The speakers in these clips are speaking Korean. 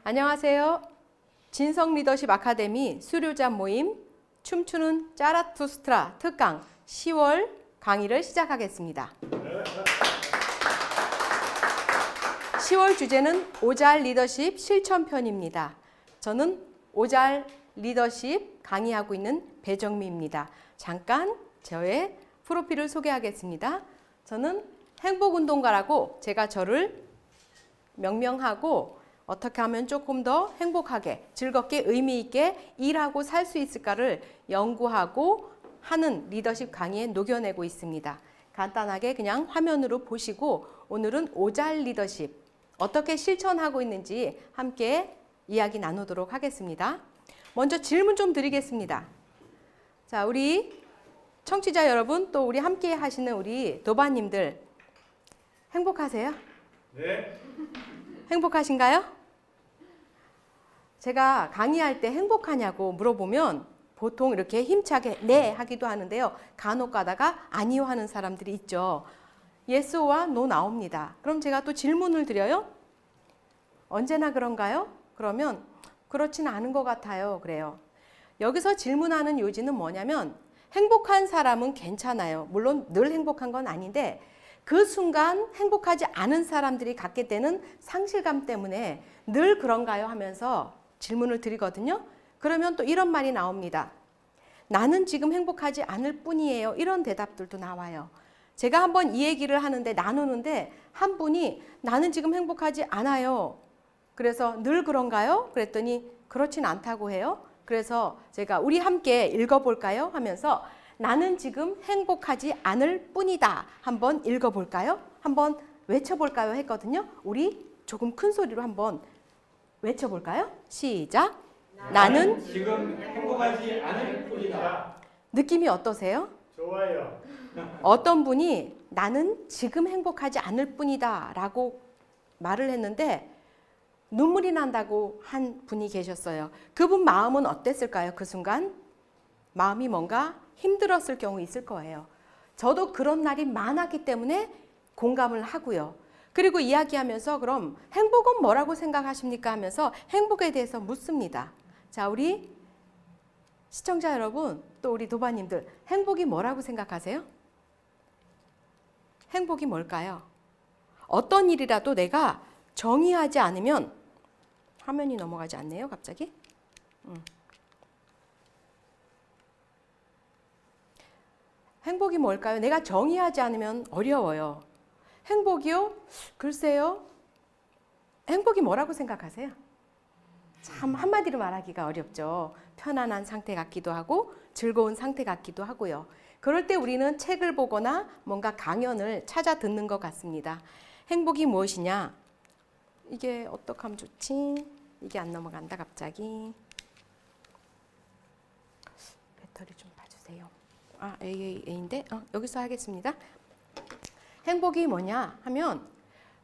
안녕하세요. 진성 리더십 아카데미 수료자 모임 춤추는 짜라투스트라 특강 10월 강의를 시작하겠습니다. 10월 주제는 오잘 리더십 실천편입니다. 저는 오잘 리더십 강의하고 있는 배정미입니다. 잠깐 저의 프로필을 소개하겠습니다. 저는 행복운동가라고 제가 저를 명명하고 어떻게 하면 조금 더 행복하게 즐겁게 의미 있게 일하고 살 수 있을까를 연구하고 하는 리더십 강의에 녹여내고 있습니다. 간단하게 그냥 화면으로 보시고 오늘은 오잘 리더십 어떻게 실천하고 있는지 함께 이야기 나누도록 하겠습니다. 먼저 질문 좀 드리겠습니다. 자, 우리 청취자 여러분 또 우리 함께 하시는 우리 도반님들 행복하세요? 네. 행복하신가요? 제가 강의할 때 행복하냐고 물어보면 보통 이렇게 힘차게 네 하기도 하는데요. 간혹 가다가 아니요 하는 사람들이 있죠. 예스와 노 나옵니다. 그럼 제가 또 질문을 드려요. 언제나 그런가요? 그러면 그렇진 않은 것 같아요. 그래요. 여기서 질문하는 요지는 뭐냐면 행복한 사람은 괜찮아요. 물론 늘 행복한 건 아닌데 그 순간 행복하지 않은 사람들이 갖게 되는 상실감 때문에 늘 그런가요? 하면서 질문을 드리거든요. 그러면 또 이런 말이 나옵니다. 나는 지금 행복하지 않을 뿐이에요. 이런 대답들도 나와요. 제가 한번 이 얘기를 하는데 나누는데 한 분이 나는 지금 행복하지 않아요. 그래서 늘 그런가요? 그랬더니 그렇진 않다고 해요. 그래서 제가 우리 함께 읽어볼까요? 하면서 나는 지금 행복하지 않을 뿐이다. 한번 읽어볼까요? 한번 외쳐볼까요? 했거든요. 우리 조금 큰 소리로 한번 외쳐볼까요? 시작. 나는 지금 행복하지 않을 뿐이다. 느낌이 어떠세요? 좋아요. 어떤 분이 나는 지금 행복하지 않을 뿐이다 라고 말을 했는데 눈물이 난다고 한 분이 계셨어요. 그분 마음은 어땠을까요? 그 순간 마음이 뭔가 힘들었을 경우 있을 거예요. 저도 그런 날이 많았기 때문에 공감을 하고요. 그리고 이야기하면서 그럼 행복은 뭐라고 생각하십니까? 하면서 행복에 대해서 묻습니다. 자, 우리 시청자 여러분, 또 우리 도반님들 행복이 뭐라고 생각하세요? 행복이 뭘까요? 어떤 일이라도 내가 정의하지 않으면 화면이 넘어가지 않네요, 갑자기. 행복이 뭘까요? 내가 정의하지 않으면 어려워요. 행복이요? 글쎄요. 행복이 뭐라고 생각하세요? 참 한마디로 말하기가 어렵죠. 편안한 상태 같기도 하고 즐거운 상태 같기도 하고요. 그럴 때 우리는 책을 보거나 뭔가 강연을 찾아 듣는 것 같습니다. 행복이 무엇이냐? 이게 어떻게 하면 좋지? 이게 안 넘어간다 갑자기. 배터리 좀 봐주세요. AAA인데 여기서 하겠습니다. 행복이 뭐냐 하면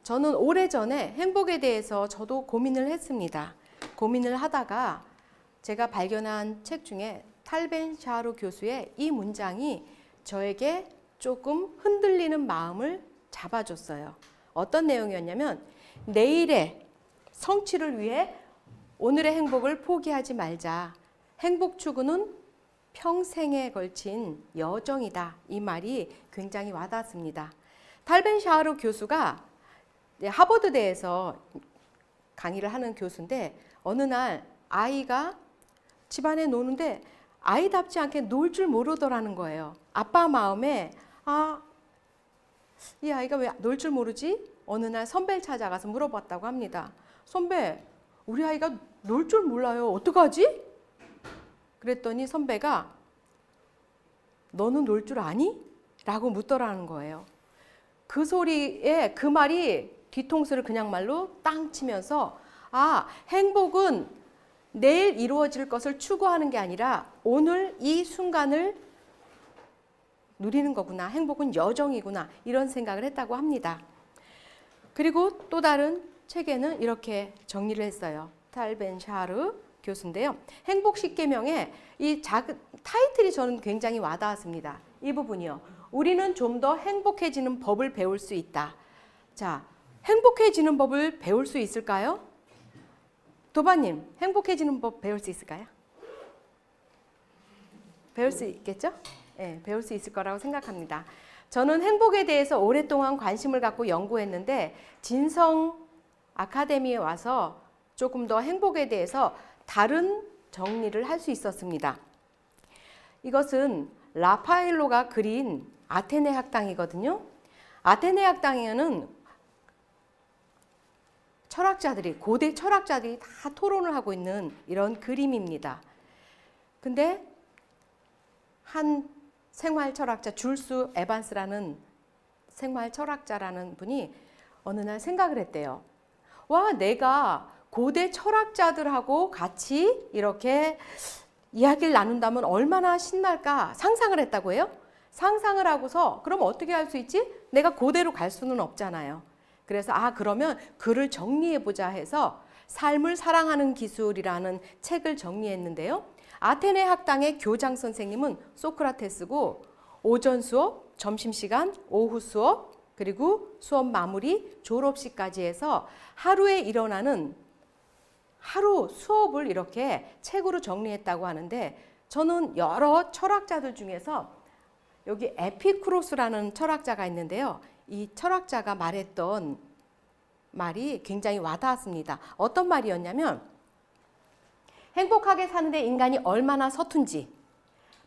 저는 오래전에 행복에 대해서 저도 고민을 했습니다. 고민을 하다가 제가 발견한 책 중에 탈벤 샤흐르 교수의 이 문장이 저에게 조금 흔들리는 마음을 잡아줬어요. 어떤 내용이었냐면 내일의 성취를 위해 오늘의 행복을 포기하지 말자. 행복 추구는 평생에 걸친 여정이다. 이 말이 굉장히 와닿습니다. 탈벤 샤흐르 교수가 하버드대에서 강의를 하는 교수인데 어느 날 아이가 집안에 노는데 아이답지 않게 놀 줄 모르더라는 거예요. 아빠 마음에 이 아이가 왜 놀 줄 모르지? 어느 날 선배를 찾아가서 물어봤다고 합니다. 선배, 우리 아이가 놀 줄 몰라요. 어떡하지? 그랬더니 선배가 너는 놀 줄 아니? 라고 묻더라는 거예요. 그 소리에 그 말이 뒤통수를 그냥 말로 땅 치면서 행복은 내일 이루어질 것을 추구하는 게 아니라 오늘 이 순간을 누리는 거구나. 행복은 여정이구나. 이런 생각을 했다고 합니다. 그리고 또 다른 책에는 이렇게 정리를 했어요. 탈벤 샤흐르 교수인데요. 행복 10계명에 이 타이틀이 저는 굉장히 와닿았습니다. 이 부분이요. 우리는 좀 더 행복해지는 법을 배울 수 있다. 자, 행복해지는 법을 배울 수 있을까요? 도바님, 행복해지는 법 배울 수 있을까요? 배울 수 있겠죠? 네, 배울 수 있을 거라고 생각합니다. 저는 행복에 대해서 오랫동안 관심을 갖고 연구했는데 진성 아카데미에 와서 조금 더 행복에 대해서 다른 정리를 할 수 있었습니다. 이것은 라파엘로가 그린 아테네 학당이거든요. 아테네 학당에는 철학자들이, 고대 철학자들이 다 토론을 하고 있는 이런 그림입니다. 근데 한 생활 철학자, 줄수 에반스라는 생활 철학자라는 분이 어느 날 생각을 했대요. 와, 내가 고대 철학자들하고 같이 이렇게 이야기를 나눈다면 얼마나 신날까 상상을 했다고 해요. 상상을 하고서 그럼 어떻게 할 수 있지? 내가 고대로 갈 수는 없잖아요. 그래서 그러면 글을 정리해보자 해서 삶을 사랑하는 기술이라는 책을 정리했는데요. 아테네 학당의 교장 선생님은 소크라테스고 오전 수업, 점심시간, 오후 수업, 그리고 수업 마무리, 졸업식까지 해서 하루에 일어나는 하루 수업을 이렇게 책으로 정리했다고 하는데 저는 여러 철학자들 중에서 여기 에피쿠로스라는 철학자가 있는데요. 이 철학자가 말했던 말이 굉장히 와닿았습니다. 어떤 말이었냐면 행복하게 사는데 인간이 얼마나 서툰지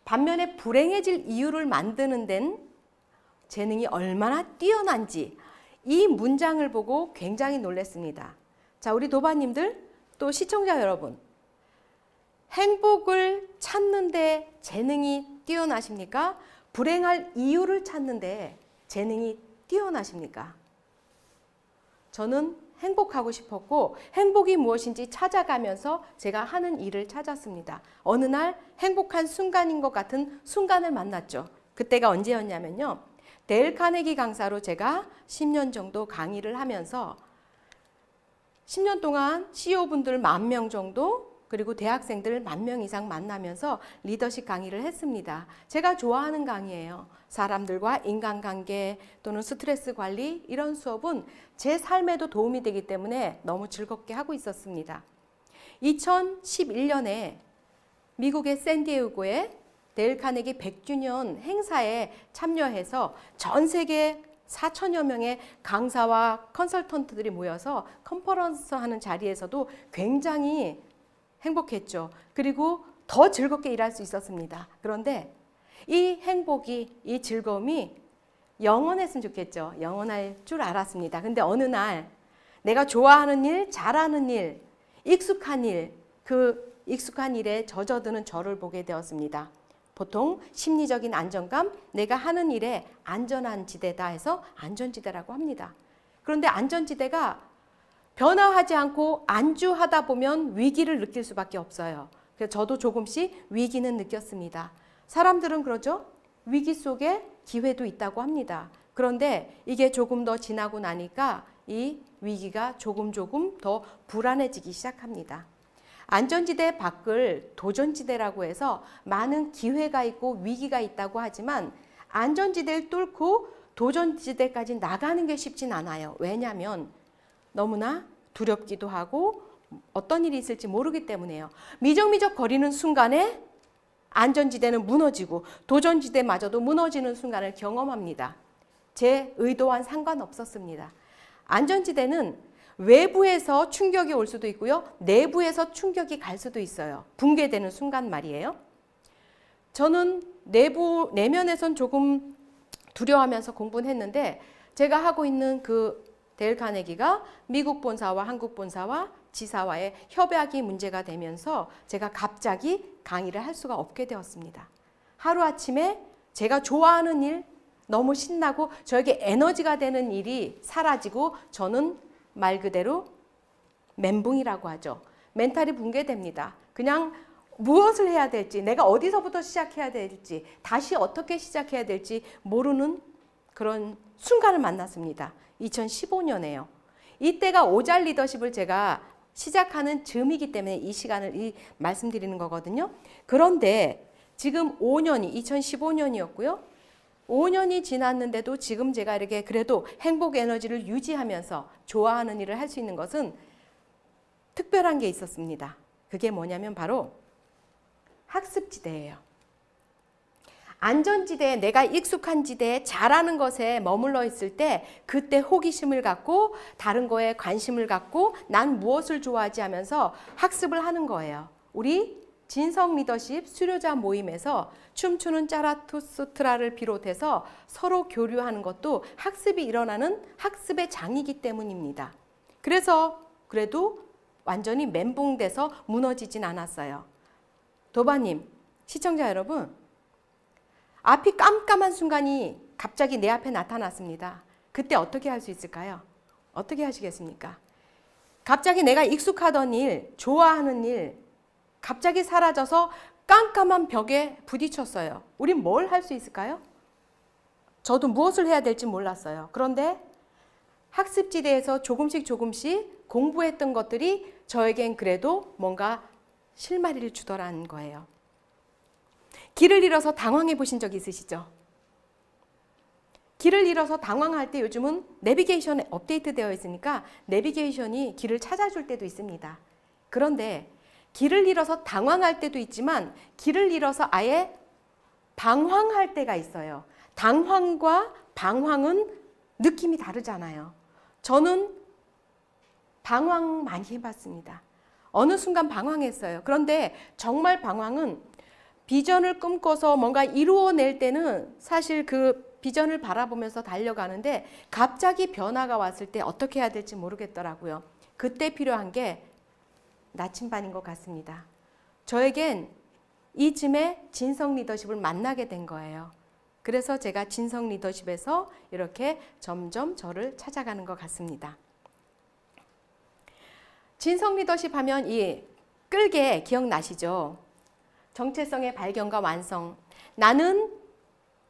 반면에 불행해질 이유를 만드는 데는 재능이 얼마나 뛰어난지 이 문장을 보고 굉장히 놀랐습니다. 자, 우리 도바님들 또 시청자 여러분, 행복을 찾는데 재능이 뛰어나십니까? 불행할 이유를 찾는데 재능이 뛰어나십니까? 저는 행복하고 싶었고 행복이 무엇인지 찾아가면서 제가 하는 일을 찾았습니다. 어느 날 행복한 순간인 것 같은 순간을 만났죠. 그때가 언제였냐면요. 데일 카네기 강사로 제가 10년 정도 강의를 하면서 10년 동안 CEO분들 10,000명 정도 그리고 대학생들 10,000명 이상 만나면서 리더십 강의를 했습니다. 제가 좋아하는 강의예요. 사람들과 인간관계 또는 스트레스 관리 이런 수업은 제 삶에도 도움이 되기 때문에 너무 즐겁게 하고 있었습니다. 2011년에 미국의 샌디에이고에 데일 카네기 100주년 행사에 참여해서 전 세계 4천여 명의 강사와 컨설턴트들이 모여서 컨퍼런스 하는 자리에서도 굉장히 행복했죠. 그리고 더 즐겁게 일할 수 있었습니다. 그런데 이 행복이, 이 즐거움이 영원했으면 좋겠죠. 영원할 줄 알았습니다. 근데 어느 날 내가 좋아하는 일, 잘하는 일, 익숙한 일, 그 익숙한 일에 젖어드는 저를 보게 되었습니다. 보통 심리적인 안정감, 내가 하는 일에 안전한 지대다 해서 안전지대라고 합니다. 그런데 안전지대가 변화하지 않고 안주하다 보면 위기를 느낄 수밖에 없어요. 그래서 저도 조금씩 위기는 느꼈습니다. 사람들은 그러죠. 위기 속에 기회도 있다고 합니다. 그런데 이게 조금 더 지나고 나니까 이 위기가 조금 더 불안해지기 시작합니다. 안전지대 밖을 도전지대라고 해서 많은 기회가 있고 위기가 있다고 하지만 안전지대를 뚫고 도전지대까지 나가는 게 쉽진 않아요. 왜냐하면 너무나 두렵기도 하고 어떤 일이 있을지 모르기 때문에요. 미적미적 거리는 순간에 안전지대는 무너지고 도전지대마저도 무너지는 순간을 경험합니다. 제 의도와는 상관없었습니다. 안전지대는 외부에서 충격이 올 수도 있고요. 내부에서 충격이 갈 수도 있어요. 붕괴되는 순간 말이에요. 저는 내면에선 조금 두려워하면서 공부는 했는데 제가 하고 있는 그 데일 카네기가 미국 본사와 한국 본사와 지사와의 협약이 문제가 되면서 제가 갑자기 강의를 할 수가 없게 되었습니다. 하루아침에 제가 좋아하는 일, 너무 신나고 저에게 에너지가 되는 일이 사라지고 저는 말 그대로 멘붕이라고 하죠. 멘탈이 붕괴됩니다. 그냥 무엇을 해야 될지, 내가 어디서부터 시작해야 될지, 다시 어떻게 시작해야 될지 모르는 그런 순간을 만났습니다. 2015년에요. 이때가 오잘 리더십을 제가 시작하는 즈음이기 때문에 이 시간을 말씀드리는 거거든요. 그런데 지금 5년이 2015년이었고요. 5년이 지났는데도 지금 제가 이렇게 그래도 행복 에너지를 유지하면서 좋아하는 일을 할 수 있는 것은 특별한 게 있었습니다. 그게 뭐냐면 바로 학습지대예요. 안전지대에, 내가 익숙한 지대에 잘하는 것에 머물러 있을 때 그때 호기심을 갖고 다른 거에 관심을 갖고 난 무엇을 좋아하지 하면서 학습을 하는 거예요. 우리 진성 리더십 수료자 모임에서 춤추는 짜라투스트라를 비롯해서 서로 교류하는 것도 학습이 일어나는 학습의 장이기 때문입니다. 그래도 완전히 멘붕돼서 무너지진 않았어요. 도바님, 시청자 여러분, 앞이 깜깜한 순간이 갑자기 내 앞에 나타났습니다. 그때 어떻게 할 수 있을까요? 어떻게 하시겠습니까? 갑자기 내가 익숙하던 일, 좋아하는 일, 갑자기 사라져서 깜깜한 벽에 부딪혔어요. 우린 뭘 할 수 있을까요? 저도 무엇을 해야 될지 몰랐어요. 그런데 학습지대에서 조금씩 공부했던 것들이 저에겐 그래도 뭔가 실마리를 주더라는 거예요. 길을 잃어서 당황해 보신 적 있으시죠? 길을 잃어서 당황할 때 요즘은 내비게이션에 업데이트되어 있으니까 내비게이션이 길을 찾아줄 때도 있습니다. 그런데 길을 잃어서 당황할 때도 있지만 길을 잃어서 아예 방황할 때가 있어요. 당황과 방황은 느낌이 다르잖아요. 저는 방황 많이 해봤습니다. 어느 순간 방황했어요. 그런데 정말 방황은 비전을 꿈꿔서 뭔가 이루어낼 때는 사실 그 비전을 바라보면서 달려가는데 갑자기 변화가 왔을 때 어떻게 해야 될지 모르겠더라고요. 그때 필요한 게 나침반인 것 같습니다. 저에겐 이쯤에 진성 리더십을 만나게 된 거예요. 그래서 제가 진성 리더십에서 이렇게 점점 저를 찾아가는 것 같습니다. 진성 리더십 하면 이 끌게 기억나시죠? 정체성의 발견과 완성. 나는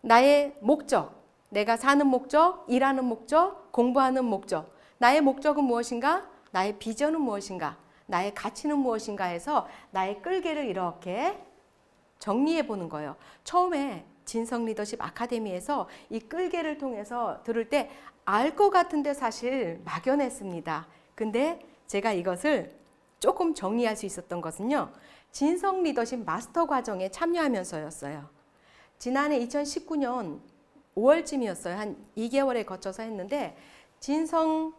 나의 목적, 내가 사는 목적, 일하는 목적, 공부하는 목적. 나의 목적은 무엇인가? 나의 비전은 무엇인가? 나의 가치는 무엇인가 해서 나의 끌개를 이렇게 정리해 보는 거예요. 처음에 진성 리더십 아카데미에서 이 끌개를 통해서 들을 때 알 것 같은데 사실 막연했습니다. 근데 제가 이것을 조금 정리할 수 있었던 것은요. 진성 리더십 마스터 과정에 참여하면서였어요. 지난해 2019년 5월쯤이었어요. 한 2개월에 거쳐서 했는데 진성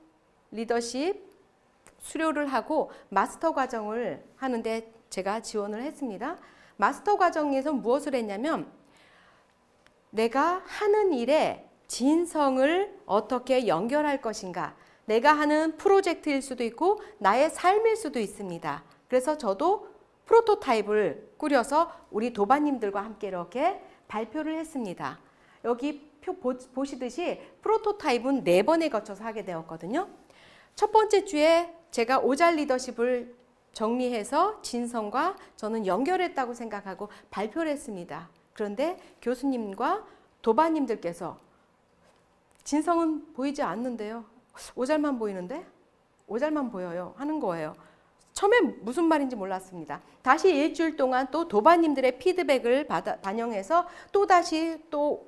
리더십 수료를 하고 마스터 과정을 하는데 제가 지원을 했습니다. 마스터 과정에서 무엇을 했냐면 내가 하는 일에 진성을 어떻게 연결할 것인가. 내가 하는 프로젝트일 수도 있고 나의 삶일 수도 있습니다. 그래서 저도 프로토타입을 꾸려서 우리 도반님들과 함께 이렇게 발표를 했습니다. 여기 표 보시듯이 프로토타입은 4번에 거쳐서 하게 되었거든요. 첫 번째 주에 제가 오잘 리더십을 정리해서 진성과 저는 연결했다고 생각하고 발표를 했습니다. 그런데 교수님과 도반님들께서 진성은 보이지 않는데요. 오잘만 보이는데? 오잘만 보여요. 하는 거예요. 처음에 무슨 말인지 몰랐습니다. 다시 일주일 동안 또 도반님들의 피드백을 반영해서 또다시 또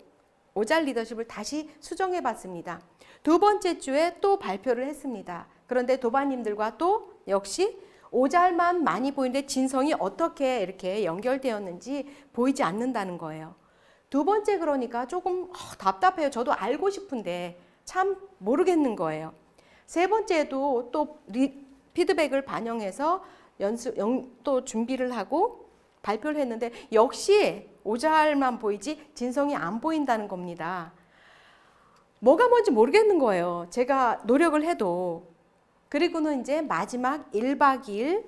오잘 리더십을 다시 수정해 봤습니다. 두 번째 주에 또 발표를 했습니다. 그런데 도반님들과 또 역시 오잘만 많이 보이는데 진성이 어떻게 이렇게 연결되었는지 보이지 않는다는 거예요. 두 번째 그러니까 조금 답답해요. 저도 알고 싶은데 참 모르겠는 거예요. 세 번째도 또 피드백을 반영해서 또 준비를 하고 발표를 했는데 역시 오잘만 보이지 진성이 안 보인다는 겁니다. 뭐가 뭔지 모르겠는 거예요. 제가 노력을 해도. 그리고는 이제 마지막 1박 2일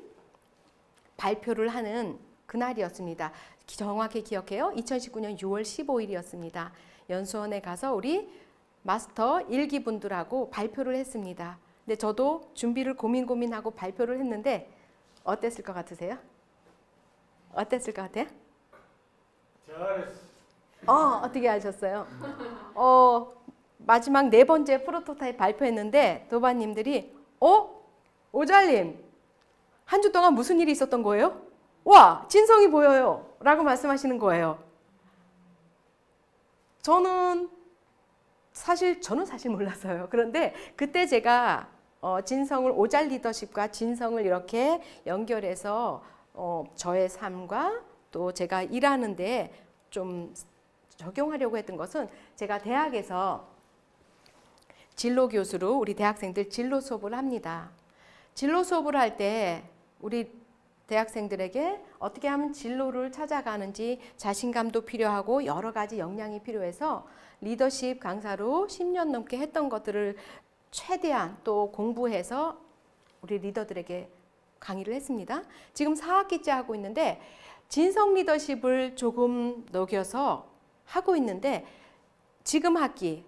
발표를 하는 그날이었습니다. 정확히 기억해요. 2019년 6월 15일이었습니다. 연수원에 가서 우리 마스터 1기 분들하고 발표를 했습니다. 근데 저도 준비를 고민하고 발표를 했는데 어땠을 것 같으세요? 어땠을 것 같아요? 잘했어. 어떻게 하셨어요? 마지막 4번째 프로토타입 발표했는데 도반님들이 오잘님 한 주 동안 무슨 일이 있었던 거예요? 와, 진성이 보여요 라고 말씀하시는 거예요. 저는 사실 몰랐어요. 그런데 그때 제가 진성을 오잘 리더십과 진성을 이렇게 연결해서 저의 삶과 또 제가 일하는데 좀 적용하려고 했던 것은 제가 대학에서 진로 교수로 우리 대학생들 진로 수업을 합니다. 진로 수업을 할 때 우리 대학생들에게 어떻게 하면 진로를 찾아가는지 자신감도 필요하고 여러 가지 역량이 필요해서 리더십 강사로 10년 넘게 했던 것들을 최대한 또 공부해서 우리 리더들에게 강의를 했습니다. 지금 4학기째 하고 있는데 진성 리더십을 조금 녹여서 하고 있는데 지금 학기,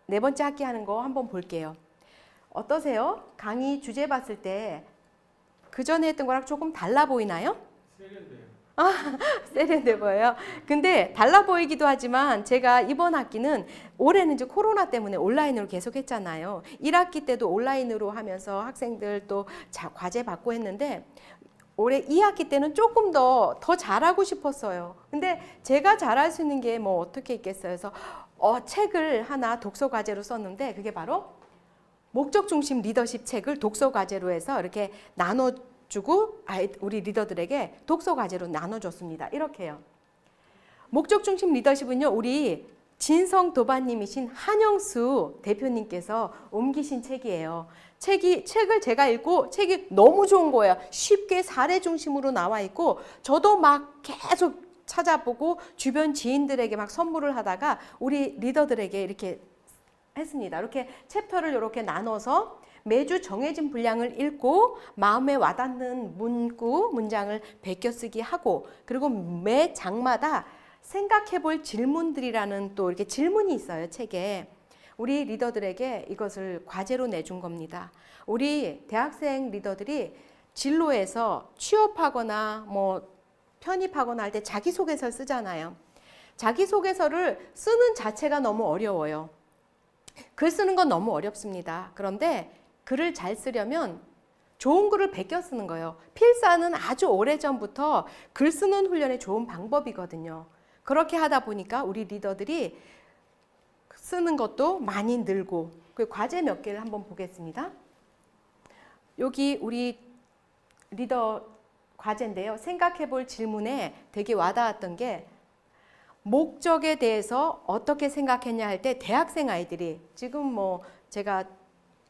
4번째 학기 하는 거 한번 볼게요. 어떠세요? 강의 주제 봤을 때 그전에 했던 거랑 조금 달라 보이나요? 세련돼요. 세련돼 보여요. 근데 달라 보이기도 하지만 제가 이번 학기는 올해는 이제 코로나 때문에 온라인으로 계속 했잖아요. 1학기 때도 온라인으로 하면서 학생들 또 과제 받고 했는데 올해 2학기 때는 조금 더 잘하고 싶었어요. 근데 제가 잘할 수 있는 게 뭐 어떻게 있겠어요. 그래서 책을 하나 독서 과제로 썼는데 그게 바로 목적 중심 리더십 책을 독서 과제로 해서 이렇게 나눠주고 우리 리더들에게 독서 과제로 나눠줬습니다. 이렇게요. 목적 중심 리더십은요, 우리 진성 도반님이신 한영수 대표님께서 옮기신 책이에요. 책을 제가 읽고 책이 너무 좋은 거예요. 쉽게 사례 중심으로 나와 있고 저도 막 계속 찾아보고 주변 지인들에게 막 선물을 하다가 우리 리더들에게 이렇게 했습니다. 이렇게 챕터를 이렇게 나눠서 매주 정해진 분량을 읽고 마음에 와닿는 문구, 문장을 베껴쓰기 하고 그리고 매 장마다 생각해 볼 질문들이라는 또 이렇게 질문이 있어요, 책에. 우리 리더들에게 이것을 과제로 내준 겁니다. 우리 대학생 리더들이 진로에서 취업하거나 뭐 편입하거나 할 때 자기소개서를 쓰잖아요. 자기소개서를 쓰는 자체가 너무 어려워요. 글 쓰는 건 너무 어렵습니다. 그런데 글을 잘 쓰려면 좋은 글을 베껴 쓰는 거예요. 필사는 아주 오래전부터 글 쓰는 훈련의 좋은 방법이거든요. 그렇게 하다 보니까 우리 리더들이 쓰는 것도 많이 늘고 그 과제 몇 개를 한번 보겠습니다. 여기 우리 리더 과제인데요. 생각해 볼 질문에 되게 와닿았던 게 목적에 대해서 어떻게 생각했냐 할 때 대학생 아이들이 지금 뭐 제가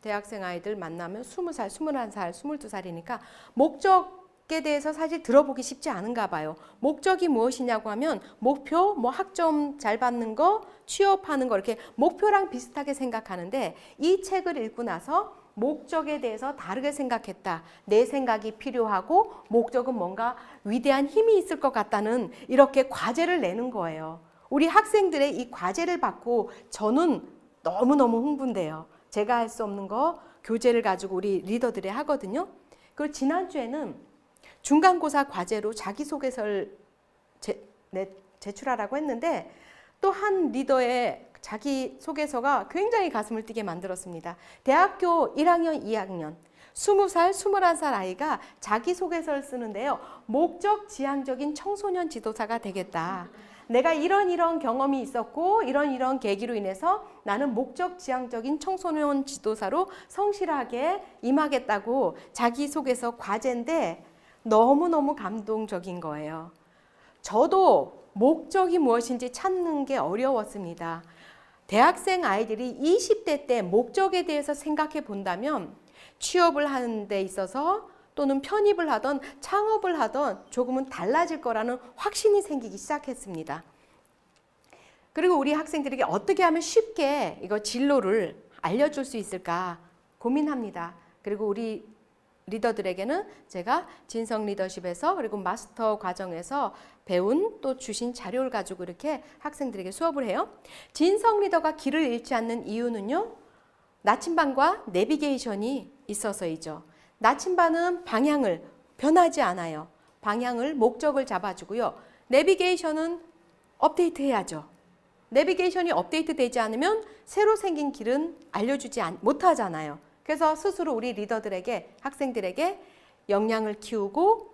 대학생 아이들 만나면 20살, 21살, 22살이니까 목적에 대해서 사실 들어보기 쉽지 않은가 봐요. 목적이 무엇이냐고 하면 목표, 뭐 학점 잘 받는 거, 취업하는 거 이렇게 목표랑 비슷하게 생각하는데 이 책을 읽고 나서 목적에 대해서 다르게 생각했다. 내 생각이 필요하고 목적은 뭔가 위대한 힘이 있을 것 같다는 이렇게 과제를 내는 거예요. 우리 학생들의 이 과제를 받고 저는 너무너무 흥분돼요. 제가 할 수 없는 거 교재를 가지고 우리 리더들이 하거든요. 그리고 지난주에는 중간고사 과제로 자기소개서를 제출하라고 했는데 또 한 리더의 자기소개서가 굉장히 가슴을 뛰게 만들었습니다. 대학교 1학년, 2학년 20살, 21살 아이가 자기소개서를 쓰는데요. 목적 지향적인 청소년 지도사가 되겠다. 내가 이런 경험이 있었고 이런 계기로 인해서 나는 목적 지향적인 청소년 지도사로 성실하게 임하겠다고 자기소개서 과제인데 너무너무 감동적인 거예요. 저도 목적이 무엇인지 찾는 게 어려웠습니다. 대학생 아이들이 20대 때 목적에 대해서 생각해 본다면 취업을 하는 데 있어서 또는 편입을 하던 창업을 하던 조금은 달라질 거라는 확신이 생기기 시작했습니다. 그리고 우리 학생들에게 어떻게 하면 쉽게 이거 진로를 알려줄 수 있을까 고민합니다. 그리고 우리 리더들에게는 제가 진성 리더십에서 그리고 마스터 과정에서 배운 또 주신 자료를 가지고 이렇게 학생들에게 수업을 해요. 진성 리더가 길을 잃지 않는 이유는요. 나침반과 내비게이션이 있어서이죠. 나침반은 방향을 변하지 않아요. 방향을 목적을 잡아주고요. 내비게이션은 업데이트해야죠. 내비게이션이 업데이트되지 않으면 새로 생긴 길은 알려주지 못하잖아요. 그래서 스스로 우리 리더들에게 학생들에게 역량을 키우고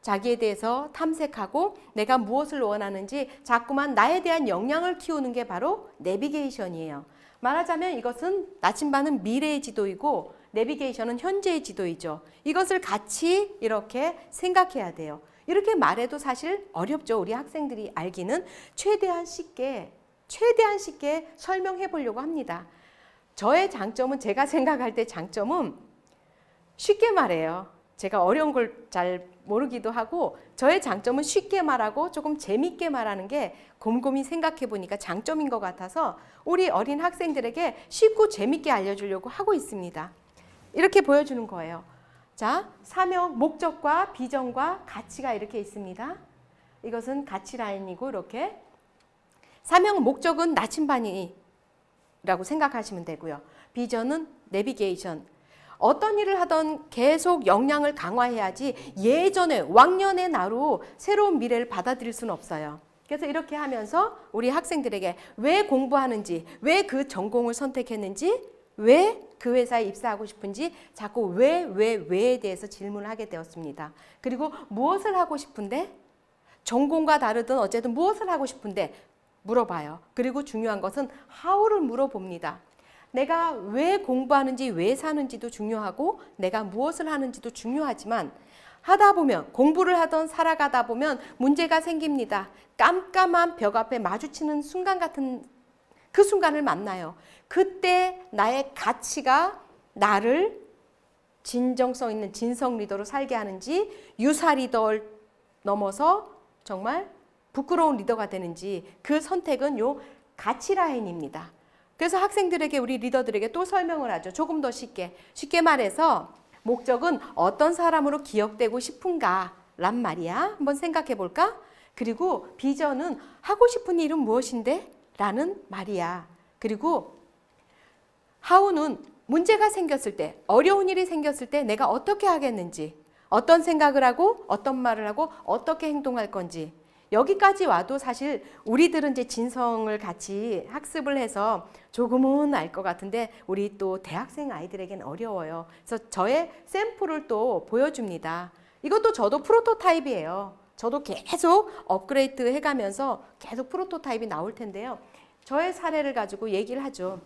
자기에 대해서 탐색하고 내가 무엇을 원하는지 자꾸만 나에 대한 역량을 키우는 게 바로 내비게이션이에요. 말하자면 이것은 나침반은 미래의 지도이고 내비게이션은 현재의 지도이죠. 이것을 같이 이렇게 생각해야 돼요. 이렇게 말해도 사실 어렵죠. 우리 학생들이 알기는 최대한 쉽게 설명해 보려고 합니다. 저의 장점은 제가 생각할 때 장점은 쉽게 말해요. 제가 어려운 걸 잘 모르기도 하고 저의 장점은 쉽게 말하고 조금 재밌게 말하는 게 곰곰이 생각해 보니까 장점인 것 같아서 우리 어린 학생들에게 쉽고 재밌게 알려주려고 하고 있습니다. 이렇게 보여주는 거예요. 자, 사명, 목적과 비전과 가치가 이렇게 있습니다. 이것은 가치 라인이고 이렇게 사명, 목적은 나침반이라고 생각하시면 되고요. 비전은 내비게이션. 어떤 일을 하던 계속 역량을 강화해야지 예전에 왕년의 나로 새로운 미래를 받아들일 수는 없어요. 그래서 이렇게 하면서 우리 학생들에게 왜 공부하는지, 왜 그 전공을 선택했는지, 왜 그 회사에 입사하고 싶은지 자꾸 왜에 대해서 질문을 하게 되었습니다. 그리고 무엇을 하고 싶은데? 전공과 다르든 어쨌든 무엇을 하고 싶은데 물어봐요. 그리고 중요한 것은 how를 물어봅니다. 내가 왜 공부하는지 왜 사는지도 중요하고 내가 무엇을 하는지도 중요하지만 하다 보면 공부를 하던 살아가다 보면 문제가 생깁니다. 깜깜한 벽 앞에 마주치는 순간 같은 그 순간을 만나요. 그때 나의 가치가 나를 진정성 있는 진성 리더로 살게 하는지 유사 리더를 넘어서 정말 부끄러운 리더가 되는지 그 선택은 요 가치 라인입니다. 그래서 학생들에게 우리 리더들에게 또 설명을 하죠. 조금 더 쉽게 말해서 목적은 어떤 사람으로 기억되고 싶은가 란 말이야. 한번 생각해 볼까? 그리고 비전은 하고 싶은 일은 무엇인데? 라는 말이야. 그리고 how는 문제가 생겼을 때, 어려운 일이 생겼을 때 내가 어떻게 하겠는지, 어떤 생각을 하고 어떤 말을 하고 어떻게 행동할 건지 여기까지 와도 사실 우리들은 이제 진성을 같이 학습을 해서 조금은 알 것 같은데 우리 또 대학생 아이들에겐 어려워요. 그래서 저의 샘플을 또 보여줍니다. 이것도 저도 프로토타입이에요. 저도 계속 업그레이드 해가면서 계속 프로토타입이 나올 텐데요. 저의 사례를 가지고 얘기를 하죠.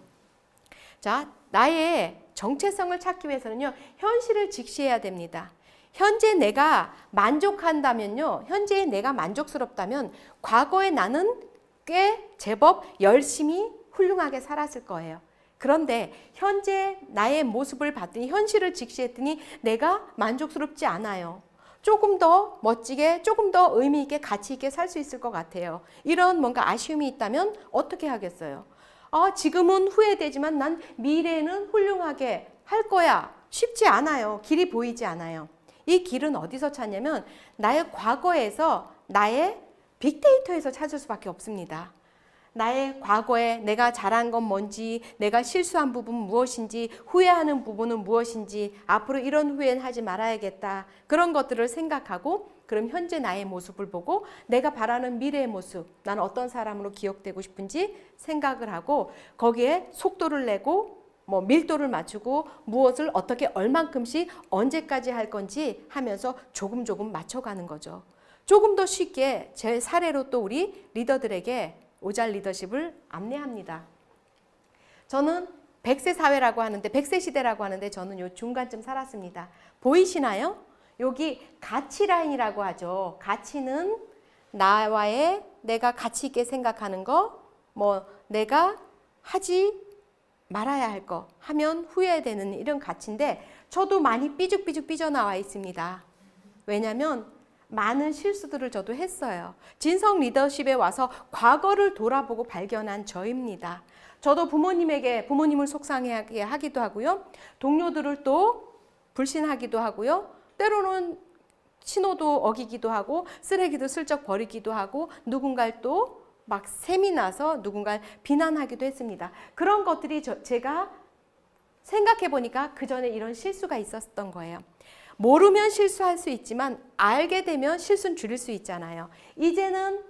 자, 나의 정체성을 찾기 위해서는요, 현실을 직시해야 됩니다. 현재 내가 만족한다면요, 현재의 내가 만족스럽다면 과거의 나는 꽤 제법 열심히 훌륭하게 살았을 거예요. 그런데 현재 나의 모습을 봤더니 현실을 직시했더니 내가 만족스럽지 않아요. 조금 더 멋지게, 조금 더 의미 있게 가치 있게 살 수 있을 것 같아요. 이런 뭔가 아쉬움이 있다면 어떻게 하겠어요? 지금은 후회되지만 난 미래에는 훌륭하게 할 거야. 쉽지 않아요. 길이 보이지 않아요. 이 길은 어디서 찾냐면 나의 과거에서 나의 빅데이터에서 찾을 수밖에 없습니다. 나의 과거에 내가 잘한 건 뭔지, 내가 실수한 부분은 무엇인지, 후회하는 부분은 무엇인지, 앞으로 이런 후회는 하지 말아야겠다. 그런 것들을 생각하고 그럼 현재 나의 모습을 보고 내가 바라는 미래의 모습, 나는 어떤 사람으로 기억되고 싶은지 생각을 하고 거기에 속도를 내고 밀도를 맞추고 무엇을 어떻게 얼만큼씩 언제까지 할 건지 하면서 조금 맞춰가는 거죠. 조금 더 쉽게 제 사례로 또 우리 리더들에게 오잘 리더십을 안내합니다. 저는 100세 사회라고 하는데 100세 시대라고 하는데 저는 요 중간쯤 살았습니다. 보이시나요? 여기 가치 라인이라고 하죠. 가치는 나와의 내가 가치 있게 생각하는 거, 내가 하지 말아야 할 거, 하면 후회되는 이런 가치인데 저도 많이 삐죽삐죽 삐져나와 있습니다. 왜냐하면 많은 실수들을 저도 했어요. 진성 리더십에 와서 과거를 돌아보고 발견한 저입니다. 저도 부모님을 속상하게 하기도 하고요. 동료들을 또 불신하기도 하고요. 때로는 신호도 어기기도 하고 쓰레기도 슬쩍 버리기도 하고 누군가를 또 막 셈이 나서 누군가를 비난하기도 했습니다. 그런 것들이 제가 생각해 보니까 그 전에 이런 실수가 있었던 거예요. 모르면 실수할 수 있지만 알게 되면 실수는 줄일 수 있잖아요. 이제는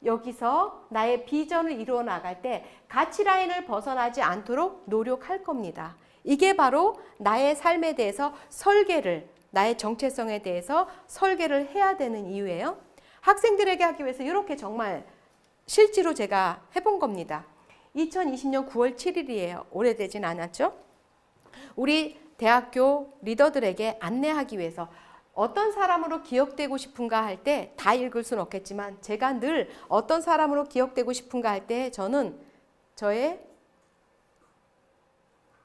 여기서 나의 비전을 이루어 나갈 때 가치 라인을 벗어나지 않도록 노력할 겁니다. 이게 바로 나의 삶에 대해서 설계를 나의 정체성에 대해서 설계를 해야 되는 이유예요. 학생들에게 하기 위해서 이렇게 정말 실제로 제가 해본 겁니다. 2020년 9월 7일이에요. 오래되진 않았죠? 우리 대학교 리더들에게 안내하기 위해서 어떤 사람으로 기억되고 싶은가 할 때 다 읽을 수는 없겠지만 제가 늘 어떤 사람으로 기억되고 싶은가 할 때 저는 저의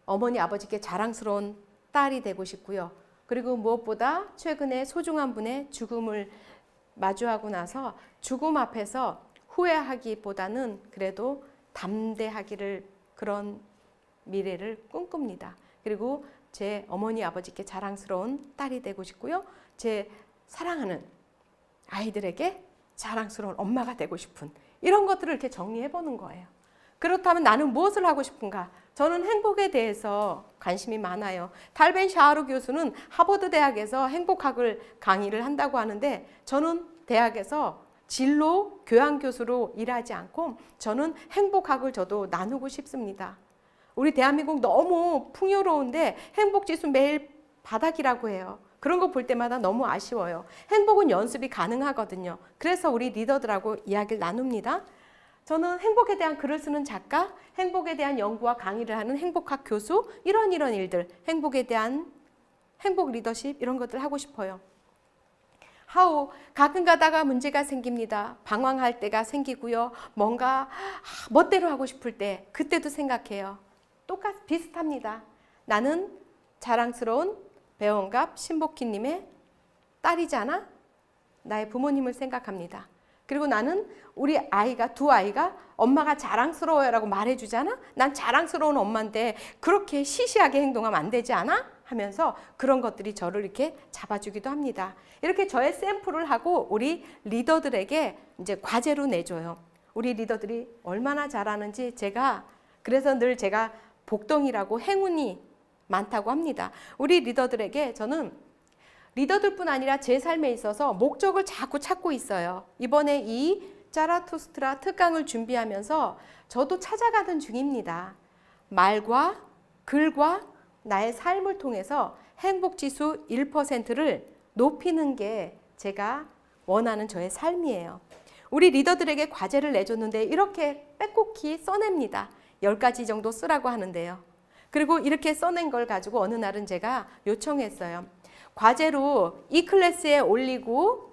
어머니 아버지께 자랑스러운 딸이 되고 싶고요. 그리고 무엇보다 최근에 소중한 분의 죽음을 마주하고 나서 죽음 앞에서 후회하기보다는 그래도 담대하기를 그런 미래를 꿈꿉니다. 그리고 제 어머니 아버지께 자랑스러운 딸이 되고 싶고요. 제 사랑하는 아이들에게 자랑스러운 엄마가 되고 싶은 이런 것들을 이렇게 정리해 보는 거예요. 그렇다면 나는 무엇을 하고 싶은가? 저는 행복에 대해서 관심이 많아요. 탈벤 샤하루 교수는 하버드 대학에서 행복학을 강의를 한다고 하는데 저는 대학에서 진로 교양 교수로 일하지 않고 저는 행복학을 저도 나누고 싶습니다. 우리 대한민국 너무 풍요로운데 행복지수 매일 바닥이라고 해요. 그런 거 볼 때마다 너무 아쉬워요. 행복은 연습이 가능하거든요. 그래서 우리 리더들하고 이야기를 나눕니다. 저는 행복에 대한 글을 쓰는 작가, 행복에 대한 연구와 강의를 하는 행복학 교수, 이런 일들, 행복에 대한 행복 리더십 이런 것들 하고 싶어요. 하우 가끔 가다가 문제가 생깁니다. 방황할 때가 생기고요. 뭔가 멋대로 하고 싶을 때 그때도 생각해요. 비슷합니다. 나는 자랑스러운 배원갑 신복희님의 딸이잖아. 나의 부모님을 생각합니다. 그리고 나는 우리 아이가 두 아이가 엄마가 자랑스러워요 라고 말해주잖아. 난 자랑스러운 엄마인데 그렇게 시시하게 행동하면 안 되지 않아? 하면서 그런 것들이 저를 이렇게 잡아주기도 합니다. 이렇게 저의 샘플을 하고 우리 리더들에게 이제 과제로 내줘요. 우리 리더들이 얼마나 잘하는지 그래서 늘 제가 복덩이라고 행운이 많다고 합니다. 우리 리더들에게 저는 리더들뿐 아니라 제 삶에 있어서 목적을 자꾸 찾고 있어요. 이번에 이 자라투스트라 특강을 준비하면서 저도 찾아가는 중입니다. 말과 글과 나의 삶을 통해서 행복지수 1%를 높이는 게 제가 원하는 저의 삶이에요. 우리 리더들에게 과제를 내줬는데 이렇게 빼곡히 써냅니다. 10가지 정도 쓰라고 하는데요. 그리고 이렇게 써낸 걸 가지고 어느 날은 제가 요청했어요. 과제로 이 클래스에 올리고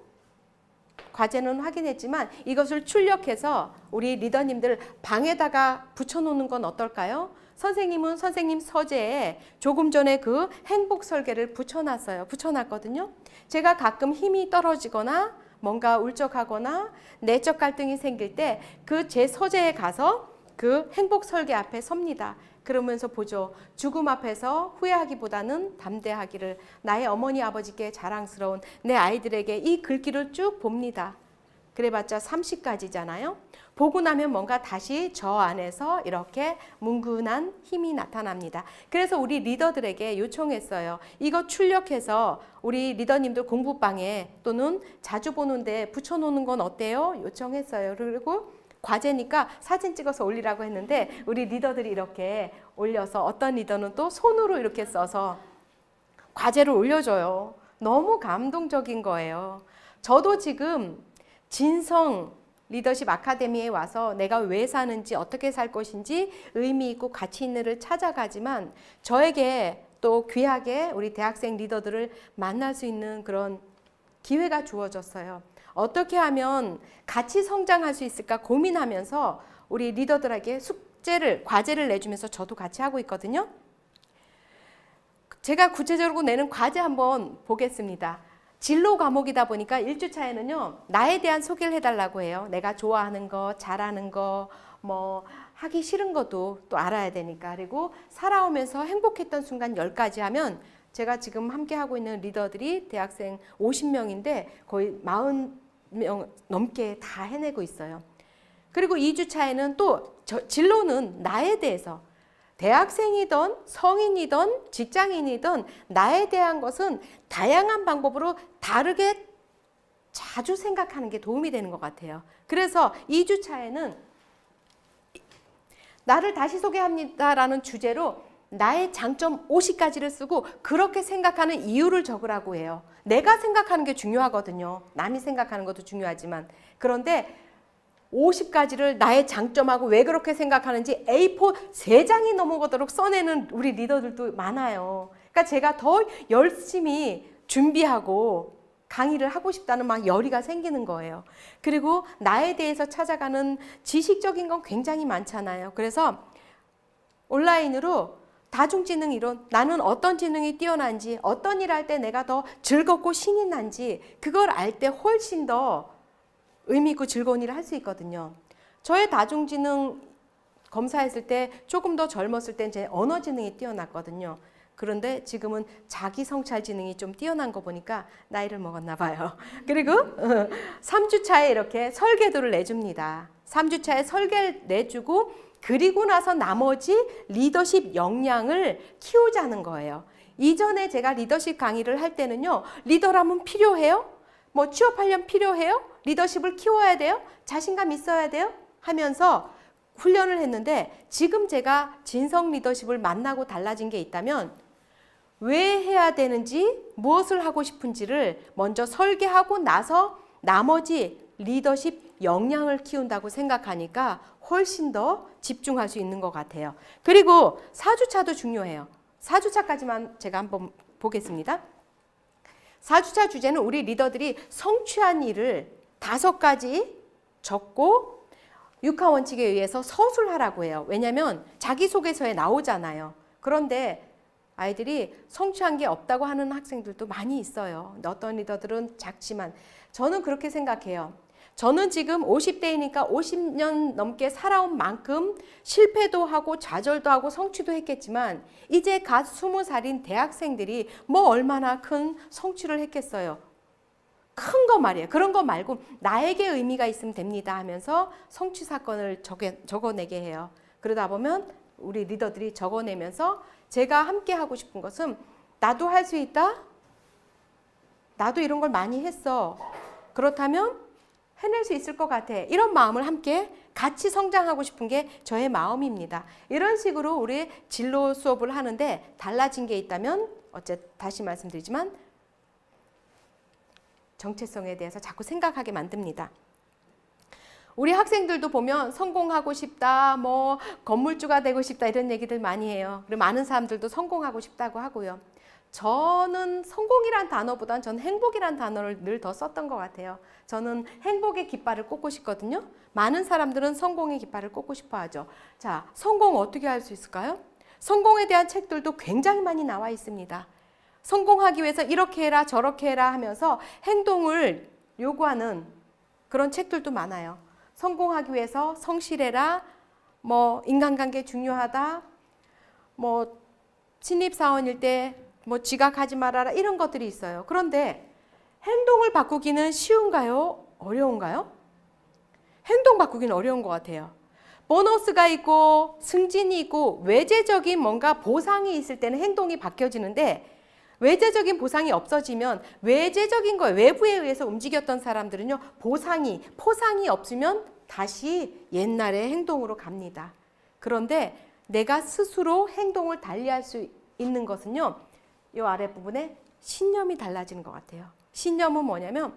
과제는 확인했지만 이것을 출력해서 우리 리더님들 방에다가 붙여놓는 건 어떨까요? 선생님은 선생님 서재에 조금 전에 그 행복 설계를 붙여놨거든요. 제가 가끔 힘이 떨어지거나 뭔가 울적하거나 내적 갈등이 생길 때 그 제 서재에 가서 그 행복 설계 앞에 섭니다. 그러면서 보죠. 죽음 앞에서 후회하기보다는 담대하기를, 나의 어머니 아버지께 자랑스러운 내 아이들에게 이 글귀를 쭉 봅니다. 그래봤자 30가지잖아요. 보고 나면 뭔가 다시 저 안에서 이렇게 뭉근한 힘이 나타납니다. 그래서 우리 리더들에게 요청했어요. 이거 출력해서 우리 리더님들 공부방에 또는 자주 보는데 붙여놓는 건 어때요? 요청했어요. 그리고 과제니까 사진 찍어서 올리라고 했는데 우리 리더들이 이렇게 올려서 어떤 리더는 또 손으로 이렇게 써서 과제를 올려줘요. 너무 감동적인 거예요. 저도 지금 진성 리더십 아카데미에 와서 내가 왜 사는지 어떻게 살 것인지 의미 있고 가치 있는 일을 찾아가지만 저에게 또 귀하게 우리 대학생 리더들을 만날 수 있는 그런 기회가 주어졌어요. 어떻게 하면 같이 성장할 수 있을까 고민하면서 우리 리더들에게 과제를 내주면서 저도 같이 하고 있거든요. 제가 구체적으로 내는 과제 한번 보겠습니다. 진로 과목이다 보니까 1주차에는요, 나에 대한 소개를 해달라고 해요. 내가 좋아하는 거, 잘하는 거, 하기 싫은 것도 또 알아야 되니까. 그리고 살아오면서 행복했던 순간 10가지 하면 제가 지금 함께 하고 있는 리더들이 대학생 50명인데 거의 40명 넘게 다 해내고 있어요. 그리고 2주차에는 또 진로는 나에 대해서 대학생이든 성인이든 직장인이든 나에 대한 것은 다양한 방법으로 다르게 자주 생각하는 게 도움이 되는 것 같아요. 그래서 2주차에는 나를 다시 소개합니다라는 주제로 나의 장점 50가지를 쓰고 그렇게 생각하는 이유를 적으라고 해요. 내가 생각하는 게 중요하거든요. 남이 생각하는 것도 중요하지만. 그런데 50가지를 나의 장점하고 왜 그렇게 생각하는지 A4 3장이 넘어가도록 써내는 우리 리더들도 많아요. 그러니까 제가 더 열심히 준비하고 강의를 하고 싶다는 막 열의가 생기는 거예요. 그리고 나에 대해서 찾아가는 지식적인 건 굉장히 많잖아요. 그래서 온라인으로 다중지능 이론, 나는 어떤 지능이 뛰어난지, 어떤 일 할 때 내가 더 즐겁고 신이 난지 그걸 알 때 훨씬 더 의미 있고 즐거운 일을 할 수 있거든요. 저의 다중지능 검사했을 때 조금 더 젊었을 땐 제 언어 지능이 뛰어났거든요. 그런데 지금은 자기 성찰 지능이 좀 뛰어난 거 보니까 나이를 먹었나 봐요. 그리고 3주차에 이렇게 설계도를 내줍니다. 3주차에 설계를 내주고 그리고 나서 나머지 리더십 역량을 키우자는 거예요. 이전에 제가 리더십 강의를 할 때는요. 리더라면 필요해요? 뭐 취업하려면 필요해요? 리더십을 키워야 돼요? 자신감 있어야 돼요? 하면서 훈련을 했는데 지금 제가 진성 리더십을 만나고 달라진 게 있다면 왜 해야 되는지 무엇을 하고 싶은지를 먼저 설계하고 나서 나머지 리더십 역량을 키운다고 생각하니까 훨씬 더 집중할 수 있는 것 같아요. 그리고 4주차도 중요해요. 4주차까지만 제가 한번 보겠습니다. 4주차 주제는 우리 리더들이 성취한 일을 5가지 적고 육하 원칙에 의해서 서술하라고 해요. 왜냐하면 자기소개서에 나오잖아요. 그런데 아이들이 성취한 게 없다고 하는 학생들도 많이 있어요. 어떤 리더들은 작지만 저는 그렇게 생각해요. 저는 지금 50대이니까 50년 넘게 살아온 만큼 실패도 하고 좌절도 하고 성취도 했겠지만 이제 갓 20살인 대학생들이 뭐 얼마나 큰 성취를 했겠어요. 큰 거 말이에요. 그런 거 말고 나에게 의미가 있으면 됩니다 하면서 성취 사건을 적어내게 해요. 그러다 보면 우리 리더들이 적어내면서 제가 함께 하고 싶은 것은 나도 할 수 있다. 나도 이런 걸 많이 했어. 그렇다면 해낼 수 있을 것 같아. 이런 마음을 함께 같이 성장하고 싶은 게 저의 마음입니다. 이런 식으로 우리 진로 수업을 하는데 달라진 게 있다면 다시 말씀드리지만 정체성에 대해서 자꾸 생각하게 만듭니다. 우리 학생들도 보면 성공하고 싶다, 뭐 건물주가 되고 싶다 이런 얘기들 많이 해요. 그리고 많은 사람들도 성공하고 싶다고 하고요. 저는 성공이란 단어보다는 전 행복이란 단어를 늘 더 썼던 것 같아요. 저는 행복의 깃발을 꽂고 싶거든요. 많은 사람들은 성공의 깃발을 꽂고 싶어 하죠. 자, 성공 어떻게 할 수 있을까요? 성공에 대한 책들도 굉장히 많이 나와 있습니다. 성공하기 위해서 이렇게 해라 저렇게 해라 하면서 행동을 요구하는 그런 책들도 많아요. 성공하기 위해서 성실해라, 뭐 인간관계 중요하다, 뭐 신입사원일 때 뭐 지각하지 말아라 이런 것들이 있어요. 그런데 행동을 바꾸기는 쉬운가요? 어려운가요? 행동 바꾸기는 어려운 것 같아요. 보너스가 있고 승진이 있고 외재적인 뭔가 보상이 있을 때는 행동이 바뀌어지는데 외재적인 보상이 없어지면 외재적인 거 외부에 의해서 움직였던 사람들은요 포상이 없으면 다시 옛날의 행동으로 갑니다. 그런데 내가 스스로 행동을 달리할 수 있는 것은요 이 아랫부분에 신념이 달라지는 것 같아요. 신념은 뭐냐면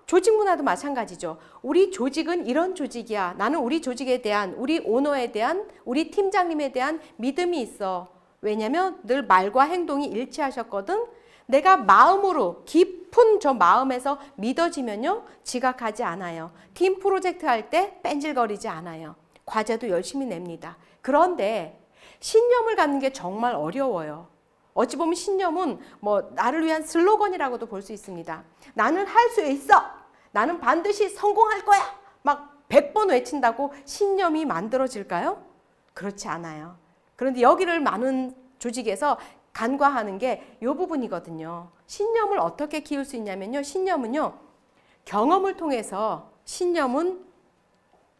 조직 문화도 마찬가지죠. 우리 조직은 이런 조직이야. 나는 우리 조직에 대한 우리 오너에 대한 우리 팀장님에 대한 믿음이 있어. 왜냐면 늘 말과 행동이 일치하셨거든. 내가 마음으로 깊은 저 마음에서 믿어지면요 지각하지 않아요. 팀 프로젝트 할 때 뺀질거리지 않아요. 과제도 열심히 냅니다. 그런데 신념을 갖는 게 정말 어려워요. 어찌 보면 신념은 뭐 나를 위한 슬로건이라고도 볼 수 있습니다. 나는 할 수 있어. 나는 반드시 성공할 거야. 막 100번 외친다고 신념이 만들어질까요? 그렇지 않아요. 그런데 여기를 많은 조직에서 간과하는 게 이 부분이거든요. 신념을 어떻게 키울 수 있냐면요. 신념은요. 경험을 통해서 신념은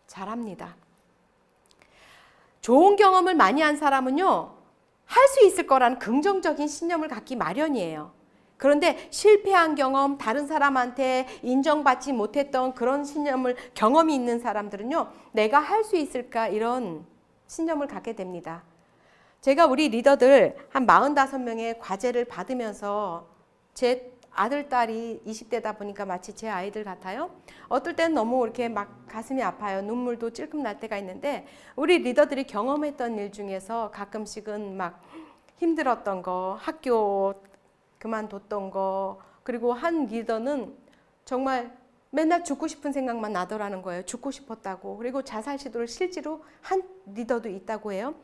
잘합니다. 좋은 경험을 많이 한 사람은요. 할 수 있을 거라는 긍정적인 신념을 갖기 마련이에요. 그런데 실패한 경험, 다른 사람한테 인정받지 못했던 그런 경험이 있는 사람들은요. 내가 할 수 있을까 이런 신념을 갖게 됩니다. 제가 우리 리더들 한 45명의 과제를 받으면서 제 아들, 딸이 20대다 보니까 마치 제 아이들 같아요. 어떨 땐 너무 이렇게 막 가슴이 아파요. 눈물도 찔끔 날 때가 있는데 우리 리더들이 경험했던 일 중에서 가끔씩은 막 힘들었던 거, 학교 그만뒀던 거, 그리고 한 리더는 정말 맨날 죽고 싶은 생각만 나더라는 거예요. 죽고 싶었다고. 그리고 자살 시도를 실제로 한 리더도 있다고 해요.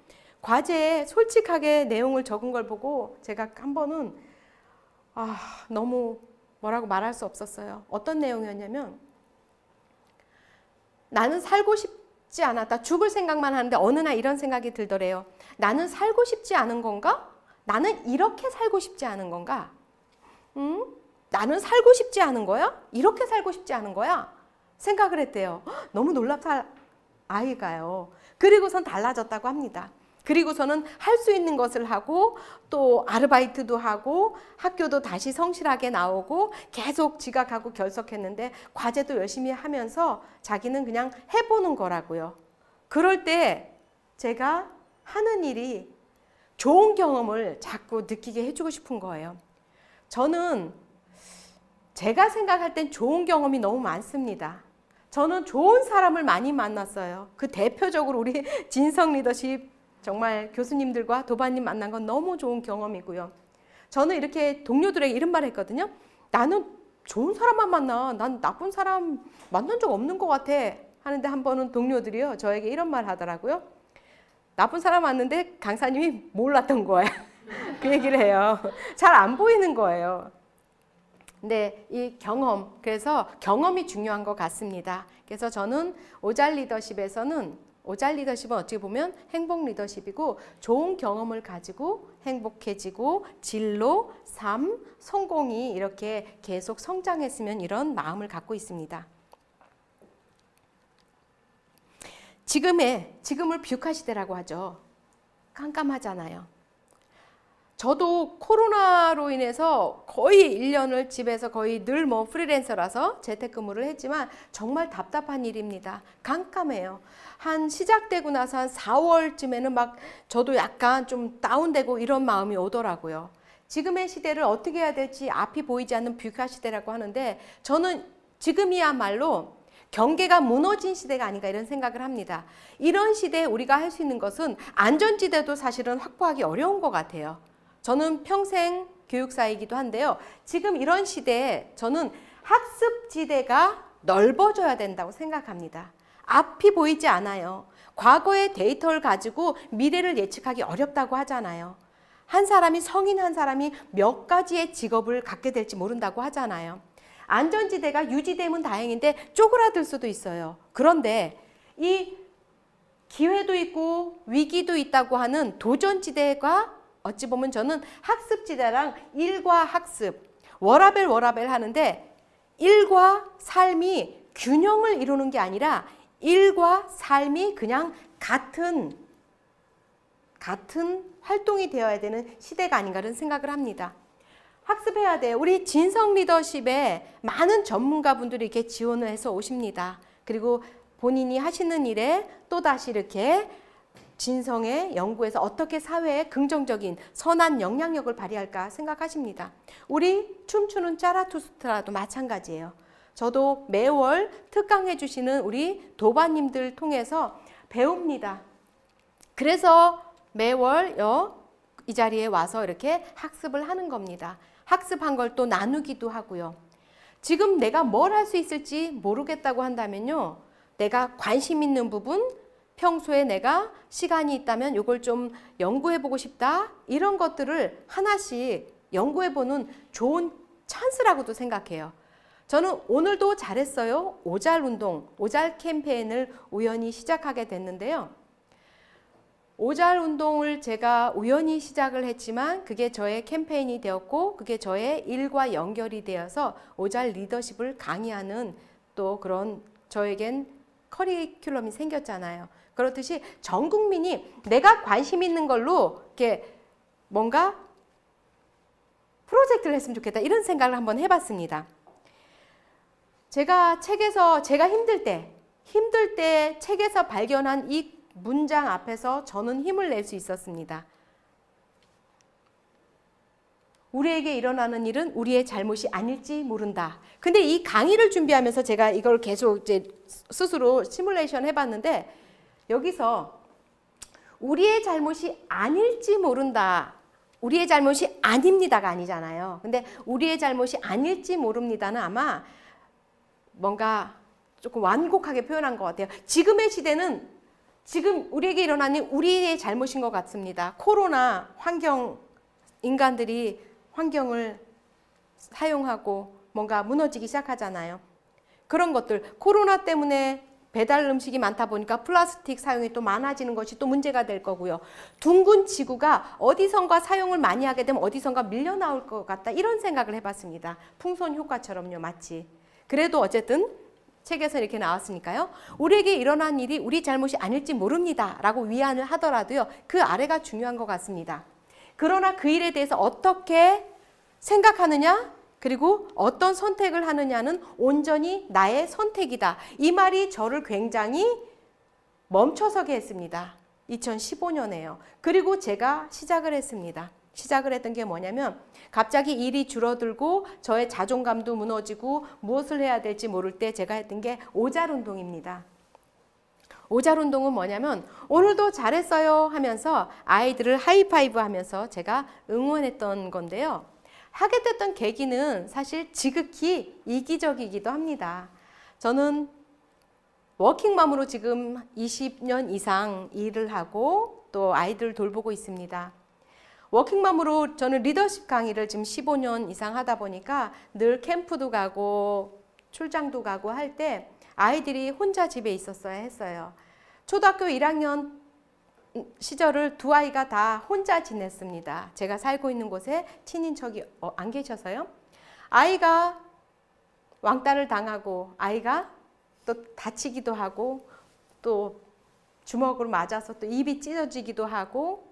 과제에 솔직하게 내용을 적은 걸 보고 제가 한 번은 너무 뭐라고 말할 수 없었어요. 어떤 내용이었냐면 나는 살고 싶지 않았다. 죽을 생각만 하는데 어느 날 이런 생각이 들더래요. 나는 살고 싶지 않은 건가? 나는 이렇게 살고 싶지 않은 건가? 나는 살고 싶지 않은 거야? 이렇게 살고 싶지 않은 거야? 생각을 했대요. 너무 놀랍다 아이가요. 그리고선 달라졌다고 합니다. 그리고서는 할 수 있는 것을 하고 또 아르바이트도 하고 학교도 다시 성실하게 나오고 계속 지각하고 결석했는데 과제도 열심히 하면서 자기는 그냥 해보는 거라고요. 그럴 때 제가 하는 일이 좋은 경험을 자꾸 느끼게 해주고 싶은 거예요. 저는 제가 생각할 땐 좋은 경험이 너무 많습니다. 저는 좋은 사람을 많이 만났어요. 그 대표적으로 우리 진성 리더십 정말 교수님들과 도반님 만난 건 너무 좋은 경험이고요. 저는 이렇게 동료들에게 이런 말을 했거든요. 나는 좋은 사람만 만나. 난 나쁜 사람 만난 적 없는 것 같아. 하는데 한 번은 동료들이요. 저에게 이런 말 하더라고요. 나쁜 사람 왔는데 강사님이 몰랐던 거야. 그 얘기를 해요. 잘 안 보이는 거예요. 근데 이 경험, 그래서 경험이 중요한 것 같습니다. 그래서 저는 오잘 리더십에서는 오잘 리더십은 어찌 보면 행복 리더십이고 좋은 경험을 가지고 행복해지고 진로, 삶, 성공이 이렇게 계속 성장했으면 이런 마음을 갖고 있습니다. 지금을 뷰카 시대라고 하죠. 깜깜하잖아요. 저도 코로나로 인해서 거의 1년을 집에서 거의 늘 프리랜서라서 재택근무를 했지만 정말 답답한 일입니다. 깜깜해요. 한 시작되고 나서 한 4월쯤에는 막 저도 약간 좀 다운되고 이런 마음이 오더라고요. 지금의 시대를 어떻게 해야 될지 앞이 보이지 않는 뷰카 시대라고 하는데 저는 지금이야말로 경계가 무너진 시대가 아닌가 이런 생각을 합니다. 이런 시대에 우리가 할 수 있는 것은 안전지대도 사실은 확보하기 어려운 것 같아요. 저는 평생 교육사이기도 한데요. 지금 이런 시대에 저는 학습지대가 넓어져야 된다고 생각합니다. 앞이 보이지 않아요. 과거의 데이터를 가지고 미래를 예측하기 어렵다고 하잖아요. 성인 한 사람이 몇 가지의 직업을 갖게 될지 모른다고 하잖아요. 안전지대가 유지되면 다행인데 쪼그라들 수도 있어요. 그런데 이 기회도 있고 위기도 있다고 하는 도전지대가 어찌 보면 저는 학습지대랑 일과 학습, 워라벨 하는데 일과 삶이 균형을 이루는 게 아니라 일과 삶이 그냥 같은 활동이 되어야 되는 시대가 아닌가 그런 생각을 합니다. 학습해야 돼요. 우리 진성 리더십에 많은 전문가분들이 이렇게 지원을 해서 오십니다. 그리고 본인이 하시는 일에 또다시 이렇게 진성의 연구에서 어떻게 사회에 긍정적인 선한 영향력을 발휘할까 생각하십니다. 우리 춤추는 짜라투스트라도 마찬가지예요. 저도 매월 특강해 주시는 우리 도반님들 통해서 배웁니다. 그래서 매월 이 자리에 와서 이렇게 학습을 하는 겁니다. 학습한 걸 또 나누기도 하고요. 지금 내가 뭘 할 수 있을지 모르겠다고 한다면요. 내가 관심 있는 부분, 평소에 내가 시간이 있다면 이걸 좀 연구해보고 싶다. 이런 것들을 하나씩 연구해보는 좋은 찬스라고도 생각해요. 저는 오늘도 잘했어요. 오잘 운동, 오잘 캠페인을 우연히 시작하게 됐는데요. 오잘 운동을 제가 우연히 시작을 했지만 그게 저의 캠페인이 되었고 그게 저의 일과 연결이 되어서 오잘 리더십을 강의하는 또 그런 저에겐 커리큘럼이 생겼잖아요. 그렇듯이 전 국민이 내가 관심 있는 걸로 이렇게 뭔가 프로젝트를 했으면 좋겠다 이런 생각을 한번 해봤습니다. 제가 힘들 때 책에서 발견한 이 문장 앞에서 저는 힘을 낼 수 있었습니다. 우리에게 일어나는 일은 우리의 잘못이 아닐지 모른다. 근데 이 강의를 준비하면서 제가 이걸 계속 이제 스스로 시뮬레이션 해봤는데 여기서 우리의 잘못이 아닐지 모른다. 우리의 잘못이 아닙니다가 아니잖아요. 근데 우리의 잘못이 아닐지 모릅니다는 아마 뭔가 조금 완곡하게 표현한 것 같아요. 지금의 시대는 지금 우리에게 일어나는 우리의 잘못인 것 같습니다. 코로나 환경, 인간들이 환경을 사용하고 뭔가 무너지기 시작하잖아요. 그런 것들, 코로나 때문에 배달 음식이 많다 보니까 플라스틱 사용이 또 많아지는 것이 또 문제가 될 거고요. 둥근 지구가 어디선가 사용을 많이 하게 되면 어디선가 밀려 나올 것 같다. 이런 생각을 해봤습니다. 풍선 효과처럼요, 마치. 그래도 어쨌든 책에서 이렇게 나왔으니까요. 우리에게 일어난 일이 우리 잘못이 아닐지 모릅니다. 라고 위안을 하더라도요. 그 아래가 중요한 것 같습니다. 그러나 그 일에 대해서 어떻게 생각하느냐? 그리고 어떤 선택을 하느냐는 온전히 나의 선택이다. 이 말이 저를 굉장히 멈춰서게 했습니다. 2015년에요. 그리고 제가 시작을 했습니다. 시작을 했던 게 뭐냐면 갑자기 일이 줄어들고 저의 자존감도 무너지고 무엇을 해야 될지 모를 때 제가 했던 게 오잘운동입니다. 오잘운동은 뭐냐면 오늘도 잘했어요 하면서 아이들을 하이파이브 하면서 제가 응원했던 건데요. 하게 됐던 계기는 사실 지극히 이기적이기도 합니다. 저는 워킹맘으로 지금 20년 이상 일을 하고 또 아이들 돌보고 있습니다. 워킹맘으로 저는 리더십 강의를 지금 15년 이상 하다 보니까 늘 캠프도 가고 출장도 가고 할 때 아이들이 혼자 집에 있었어야 했어요. 초등학교 1학년 시절을 두 아이가 다 혼자 지냈습니다. 제가 살고 있는 곳에 친인척이 안 계셔서요. 아이가 왕따를 당하고 아이가 또 다치기도 하고 또 주먹으로 맞아서 또 입이 찢어지기도 하고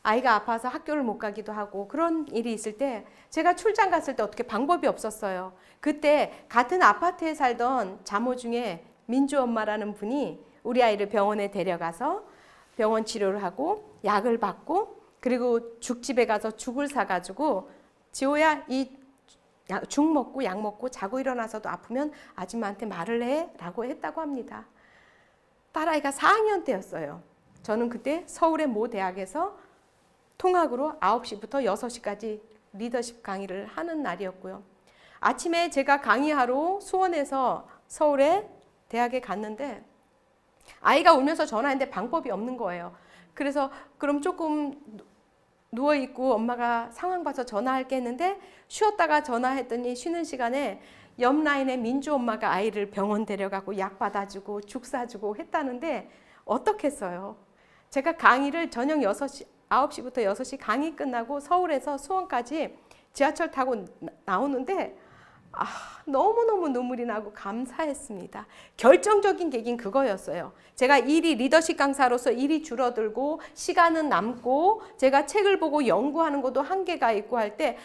아이가 아파서 학교를 못 가기도 하고 그런 일이 있을 때 제가 출장 갔을 때 어떻게 방법이 없었어요. 그때 같은 아파트에 살던 자모 중에 민주 엄마라는 분이 우리 아이를 병원에 데려가서 병원 치료를 하고 약을 받고 그리고 죽집에 가서 죽을 사가지고 지호야 이 죽 먹고 약 먹고 자고 일어나서도 아프면 아줌마한테 말을 해 라고 했다고 합니다. 딸아이가 4학년 때였어요. 저는 그때 서울의 모 대학에서 통학으로 9시부터 6시까지 리더십 강의를 하는 날이었고요. 아침에 제가 강의하러 수원에서 서울의 대학에 갔는데 아이가 울면서 전화했는데 방법이 없는 거예요. 그래서 그럼 조금 누워있고 엄마가 상황 봐서 전화할게 했는데 쉬었다가 전화했더니 쉬는 시간에 옆 라인에 민주 엄마가 아이를 병원 데려가고 약 받아주고 죽 사주고 했다는데 어떻겠어요? 제가 강의를 저녁 9시부터 6시 강의 끝나고 서울에서 수원까지 지하철 타고 나오는데 너무너무 눈물이 나고 감사했습니다. 결정적인 계기는 그거였어요. 제가 일이 리더십 강사로서 일이 줄어들고 시간은 남고 제가 책을 보고 연구하는 것도 한계가 있고 할 때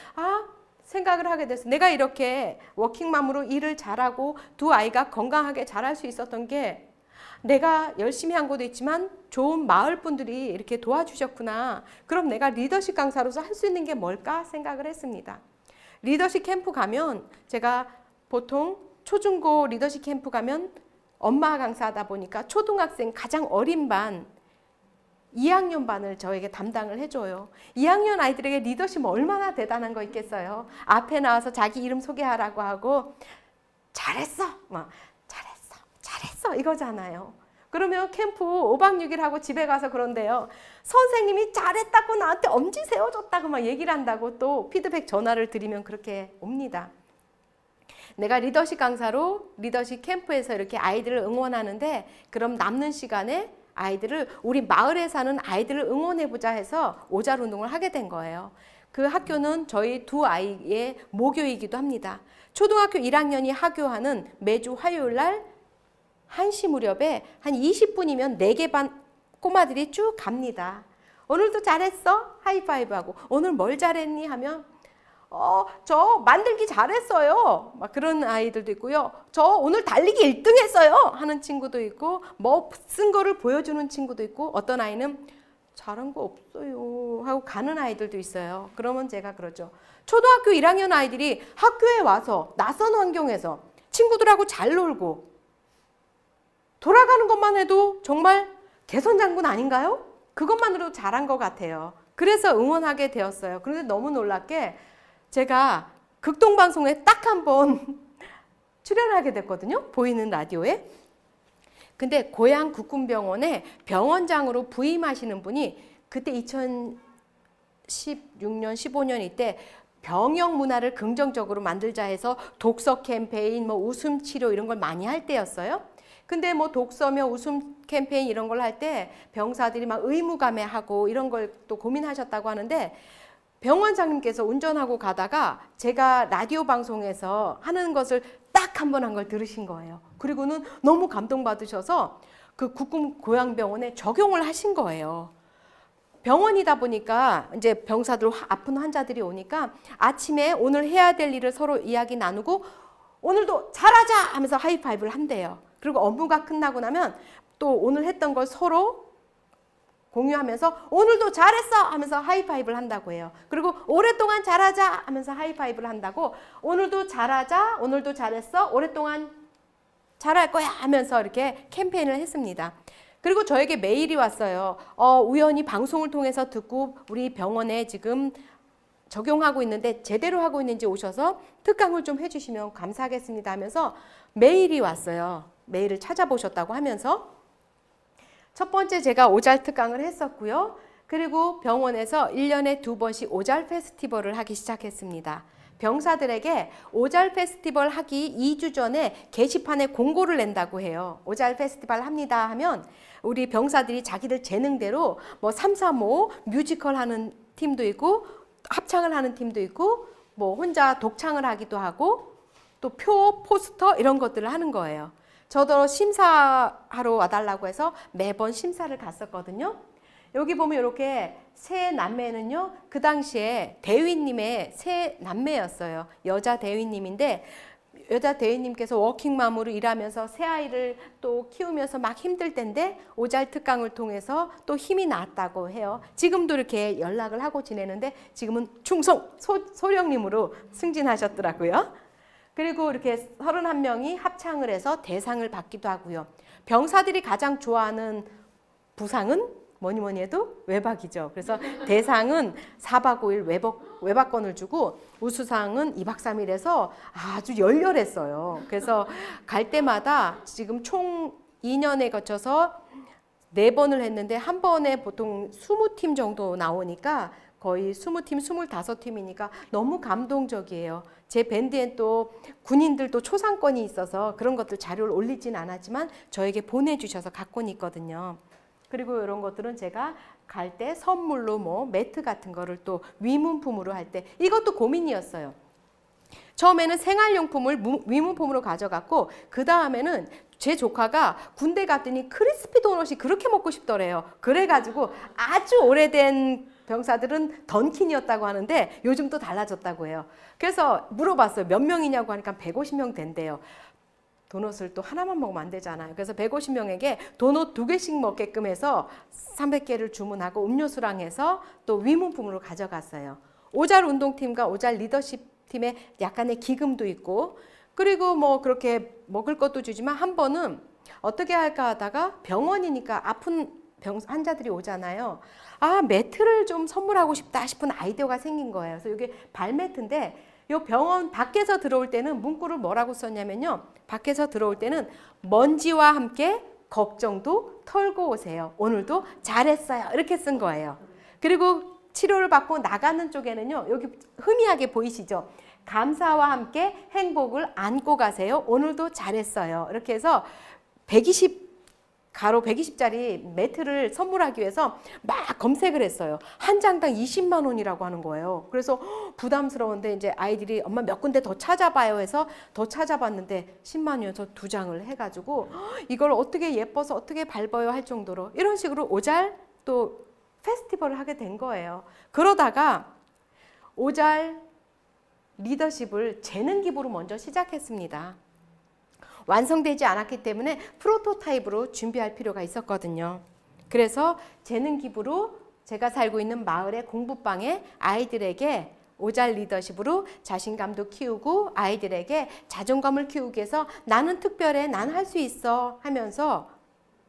생각을 하게 됐어요. 내가 이렇게 워킹맘으로 일을 잘하고 두 아이가 건강하게 자랄 수 있었던 게 내가 열심히 한 것도 있지만 좋은 마을 분들이 이렇게 도와주셨구나. 그럼 내가 리더십 강사로서 할 수 있는 게 뭘까 생각을 했습니다. 리더십 캠프 가면 제가 보통 초중고 리더십 캠프 가면 엄마 강사하다 보니까 초등학생 가장 어린 반 2학년 반을 저에게 담당을 해줘요. 2학년 아이들에게 리더십 얼마나 대단한 거 있겠어요. 앞에 나와서 자기 이름 소개하라고 하고 잘했어 잘했어 이거잖아요. 그러면 캠프 5박 6일 하고 집에 가서 그런데요. 선생님이 잘했다고 나한테 엄지 세워줬다고 막 얘기를 한다고 또 피드백 전화를 드리면 그렇게 옵니다. 내가 리더십 강사로 리더십 캠프에서 이렇게 아이들을 응원하는데 그럼 남는 시간에 아이들을 우리 마을에 사는 아이들을 응원해보자 해서 오잘운동을 하게 된 거예요. 그 학교는 저희 두 아이의 모교이기도 합니다. 초등학교 1학년이 하교하는 매주 화요일 날 1시 무렵에 한 20분이면 4개 반 꼬마들이 쭉 갑니다. 오늘도 잘했어? 하이파이브하고 오늘 뭘 잘했니? 하면 저 만들기 잘했어요. 막 그런 아이들도 있고요. 저 오늘 달리기 1등 했어요. 하는 친구도 있고 뭐 쓴 거를 보여주는 친구도 있고 어떤 아이는 잘한 거 없어요 하고 가는 아이들도 있어요. 그러면 제가 그러죠. 초등학교 1학년 아이들이 학교에 와서 낯선 환경에서 친구들하고 잘 놀고 돌아가는 것만 해도 정말 개선장군 아닌가요? 그것만으로도 잘한 것 같아요. 그래서 응원하게 되었어요. 그런데 너무 놀랍게 제가 극동방송에 딱 한 번 출연하게 됐거든요. 보이는 라디오에. 근데 고양 국군병원에 병원장으로 부임하시는 분이 그때 2016년, 15년 이때 병역 문화를 긍정적으로 만들자 해서 독서 캠페인, 뭐 웃음 치료 이런 걸 많이 할 때였어요. 근데 뭐 독서며 웃음 캠페인 이런 걸 할 때 병사들이 막 의무감해하고 이런 걸 또 고민하셨다고 하는데 병원장님께서 운전하고 가다가 제가 라디오 방송에서 하는 것을 딱 한 번 한 걸 들으신 거예요. 그리고는 너무 감동받으셔서 그 국군 고양병원에 적용을 하신 거예요. 병원이다 보니까 이제 병사들 아픈 환자들이 오니까 아침에 오늘 해야 될 일을 서로 이야기 나누고 오늘도 잘하자 하면서 하이파이브를 한대요. 그리고 업무가 끝나고 나면 또 오늘 했던 걸 서로 공유하면서 오늘도 잘했어 하면서 하이파이브를 한다고 해요. 그리고 오랫동안 잘하자 하면서 하이파이브를 한다고 오늘도 잘하자, 오늘도 잘했어, 오랫동안 잘할 거야 하면서 이렇게 캠페인을 했습니다. 그리고 저에게 메일이 왔어요. 우연히 방송을 통해서 듣고 우리 병원에 지금 적용하고 있는데 제대로 하고 있는지 오셔서 특강을 좀 해주시면 감사하겠습니다 하면서 메일이 왔어요. 메일을 찾아보셨다고 하면서 첫 번째 제가 오잘 특강을 했었고요. 그리고 병원에서 1년에 2번씩 오잘 페스티벌을 하기 시작했습니다. 병사들에게 오잘 페스티벌 하기 2주 전에 게시판에 공고를 낸다고 해요. 오잘 페스티벌 합니다 하면 우리 병사들이 자기들 재능대로 뭐 335 뮤지컬 하는 팀도 있고 합창을 하는 팀도 있고 뭐 혼자 독창을 하기도 하고 또 표, 포스터 이런 것들을 하는 거예요. 저도 심사하러 와달라고 해서 매번 심사를 갔었거든요. 여기 보면 이렇게 세 남매는요, 그 당시에 대위님의 세 남매였어요. 여자 대위님인데, 여자 대위님께서 워킹맘으로 일하면서 새 아이를 또 키우면서 막 힘들 텐데, 오잘 특강을 통해서 또 힘이 났다고 해요. 지금도 이렇게 연락을 하고 지내는데, 지금은 충성 소령님으로 승진하셨더라고요. 그리고 이렇게 31명이 합창을 해서 대상을 받기도 하고요. 병사들이 가장 좋아하는 부상은 뭐니 해도 외박이죠. 그래서 대상은 4박 5일 외박권을 주고 우수상은 2박 3일 해서 아주 열렬했어요. 그래서 갈 때마다 지금 총 2년에 거쳐서 4번을 했는데 한 번에 보통 20팀 정도 나오니까 거의 20팀, 25팀이니까 너무 감동적이에요. 제 밴드엔 또 군인들도 초상권이 있어서 그런 것들 자료를 올리진 않았지만 저에게 보내주셔서 갖고는 있거든요. 그리고 이런 것들은 제가 갈 때 선물로 뭐 매트 같은 거를 또 위문품으로 할 때 이것도 고민이었어요. 처음에는 생활용품을 위문품으로 가져갔고 그 다음에는 제 조카가 군대 갔더니 크리스피 도넛이 그렇게 먹고 싶더래요. 그래가지고 아주 오래된 병사들은 던킨이었다고 하는데 요즘 또 달라졌다고 해요. 그래서 물어봤어요. 몇 명이냐고 하니까 150명 된대요. 도넛을 또 하나만 먹으면 안 되잖아요. 그래서 150명에게 도넛 2개씩 먹게끔 해서 300개를 주문하고 음료수랑 해서 또 위문품으로 가져갔어요. 오잘 운동팀과 오잘 리더십 팀에 약간의 기금도 있고 그리고 뭐 그렇게 먹을 것도 주지만 한 번은 어떻게 할까 하다가 병원이니까 아픈 환자들이 오잖아요. 아, 매트를 좀 선물하고 싶다 싶은 아이디어가 생긴 거예요. 그래서 이게 발매트인데 이 병원 밖에서 들어올 때는 문구를 뭐라고 썼냐면요. 밖에서 들어올 때는 먼지와 함께 걱정도 털고 오세요. 오늘도 잘했어요. 이렇게 쓴 거예요. 그리고 치료를 받고 나가는 쪽에는요. 여기 흐미하게 보이시죠? 감사와 함께 행복을 안고 가세요. 오늘도 잘했어요. 이렇게 해서 120짜리 매트를 선물하기 위해서 막 검색을 했어요. 한 장당 20만 원이라고 하는 거예요. 그래서 부담스러운데 이제 아이들이 엄마 몇 군데 더 찾아봐요 해서 더 찾아봤는데 10만 원이어서 2장을 해가지고 이걸 어떻게 예뻐서 어떻게 밟아요 할 정도로 이런 식으로 오잘 또 페스티벌을 하게 된 거예요. 그러다가 오잘 리더십을 재능 기부로 먼저 시작했습니다. 완성되지 않았기 때문에 프로토타입으로 준비할 필요가 있었거든요. 그래서 재능 기부로 제가 살고 있는 마을의 공부방에 아이들에게 오잘 리더십으로 자신감도 키우고 아이들에게 자존감을 키우기 위해서 나는 특별해, 난 할 수 있어 하면서